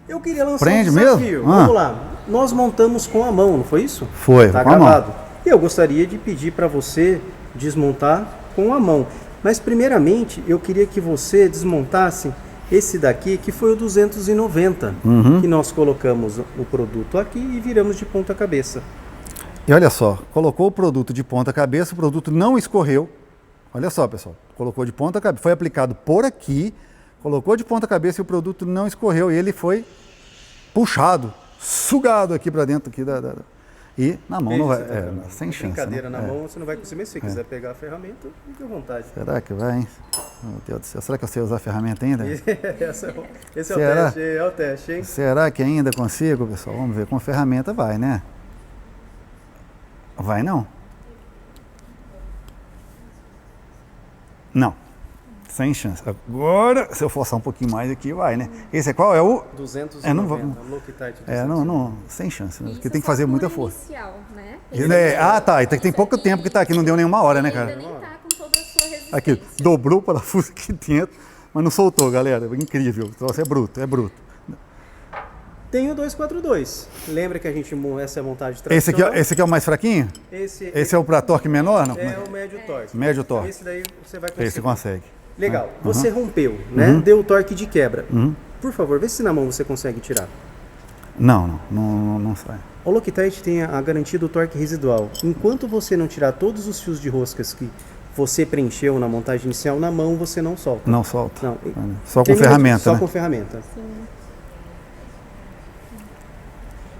Eu queria lançar Prende um desafio. mesmo? Vamos lá. Nós montamos com a mão, não foi isso? Foi, Tá com a mão. gravado. E eu gostaria de pedir para você desmontar com a mão. Mas primeiramente, eu queria que você desmontasse esse daqui, que foi o 290, que nós colocamos o produto aqui e viramos de ponta cabeça. E olha só, colocou o produto de ponta cabeça, o produto não escorreu. Olha só, pessoal, colocou de ponta cabeça, foi aplicado por aqui, colocou de ponta cabeça e o produto não escorreu. E ele foi puxado, sugado aqui para dentro aqui e na mão não vai, sem chance. Brincadeira, né? na mão você não vai conseguir mexer. Se quiser pegar a ferramenta, fique à vontade. Será que vai, hein? Meu Deus do céu, será que eu sei usar a ferramenta ainda? Esse é Será? o teste, hein? Será que ainda consigo, pessoal? Vamos ver, com ferramenta vai, né? Vai não? Não. Sem chance. Agora, se eu forçar um pouquinho mais aqui, vai, né? Esse é qual? É o... 290, não vou- Loctite. não, sem chance, né? Isso Porque tem que só fazer por muita força. inicial, né? Tá. Então tem pouco tempo que tá aqui, não deu nenhuma hora, né, Ainda cara? nem tá com toda a sua resistência. Aqui, dobrou o parafuso aqui dentro, mas não soltou, galera. Incrível. O troço é bruto, é bruto. Tem o 242. Lembra que a gente essa é a montagem Esse tradicional? aqui é o mais fraquinho? Esse É o para torque menor? Não? é o médio torque. Médio torque. Esse daí você vai conseguir. Esse consegue. Legal. Você rompeu, né? Deu o torque de quebra. Por favor, vê se na mão você consegue tirar. Não sai. O Loctite tem a garantia do torque residual. Enquanto você não tirar todos os fios de roscas que você preencheu na montagem inicial, na mão você não solta. Não solta. Não. Só com Termina- ferramenta, Só né? com ferramenta.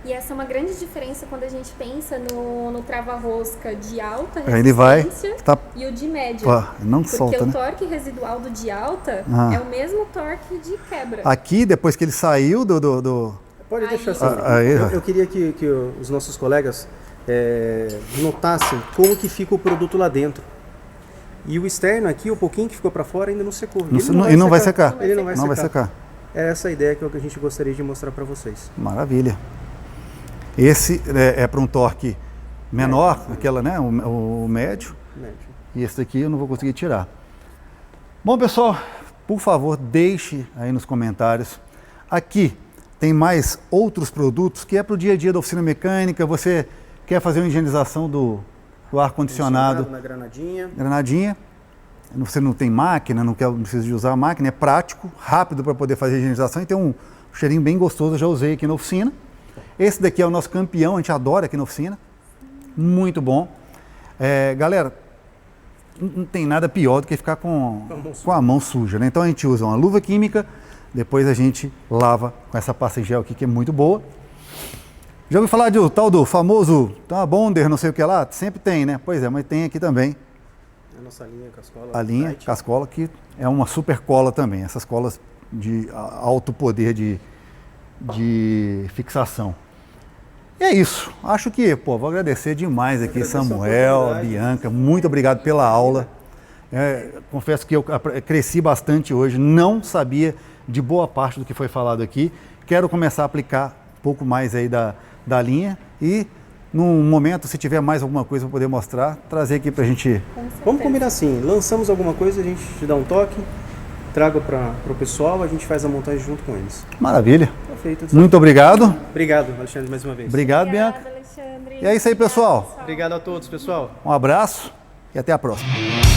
E essa é uma grande diferença quando a gente pensa no trava-rosca de alta Aí ele vai, resistência tá, e o de média. pá, não Porque solta, o né? torque residual do de alta Ah. é o mesmo torque de quebra. Aqui, depois que ele saiu do... Pode Aí- deixar assim. Aí, Eu queria que os nossos colegas notassem como que fica o produto lá dentro. E o externo aqui, o pouquinho que ficou para fora, ainda não secou. E não vai secar. Ele não vai Não vai secar. secar. É essa a ideia que a gente gostaria de mostrar para vocês. Maravilha. Esse é para um torque menor, aquela, né? O médio. Médio. E esse daqui eu não vou conseguir tirar. Bom, pessoal, por favor, deixe aí nos comentários. Aqui tem mais outros produtos que é para o dia a dia da oficina mecânica. Você quer fazer uma higienização do ar-condicionado, Na granadinha. granadinha. Você não tem máquina, não precisa de usar a máquina. É prático, rápido para poder fazer a higienização e tem um cheirinho bem gostoso. Eu já usei aqui na oficina. Esse daqui é o nosso campeão, a gente adora aqui na oficina. Muito bom. Galera, não tem nada pior do que ficar com a mão suja, né? Então a gente usa uma luva química, depois a gente lava com essa pasta em gel aqui, que é muito boa. Já ouviu falar do tal do famoso Bonder, não sei o que lá? Sempre tem, né? Pois é, mas tem aqui também A nossa linha Cascola. a linha Loctite. Cascola, que é uma super cola também. Essas colas de alto poder de fixação. E é isso. Acho que, vou agradecer demais aqui, agradeço a Samuel, a oportunidade. Bianca. Muito obrigado pela aula. Confesso que eu cresci bastante hoje. Não sabia de boa parte do que foi falado aqui. Quero começar a aplicar um pouco mais aí da linha. E, num momento, se tiver mais alguma coisa para poder mostrar, trazer aqui para a gente... Com certeza. Vamos combinar assim, lançamos alguma coisa, a gente te dá um toque, traga para o pessoal, a gente faz a montagem junto com eles. Maravilha. Perfeito. Muito obrigado. Obrigado, Alexandre, mais uma vez. Obrigado, Obrigada, Bianca. Alexandre. E é isso aí, pessoal. Obrigado a todos, pessoal. Um abraço e até a próxima.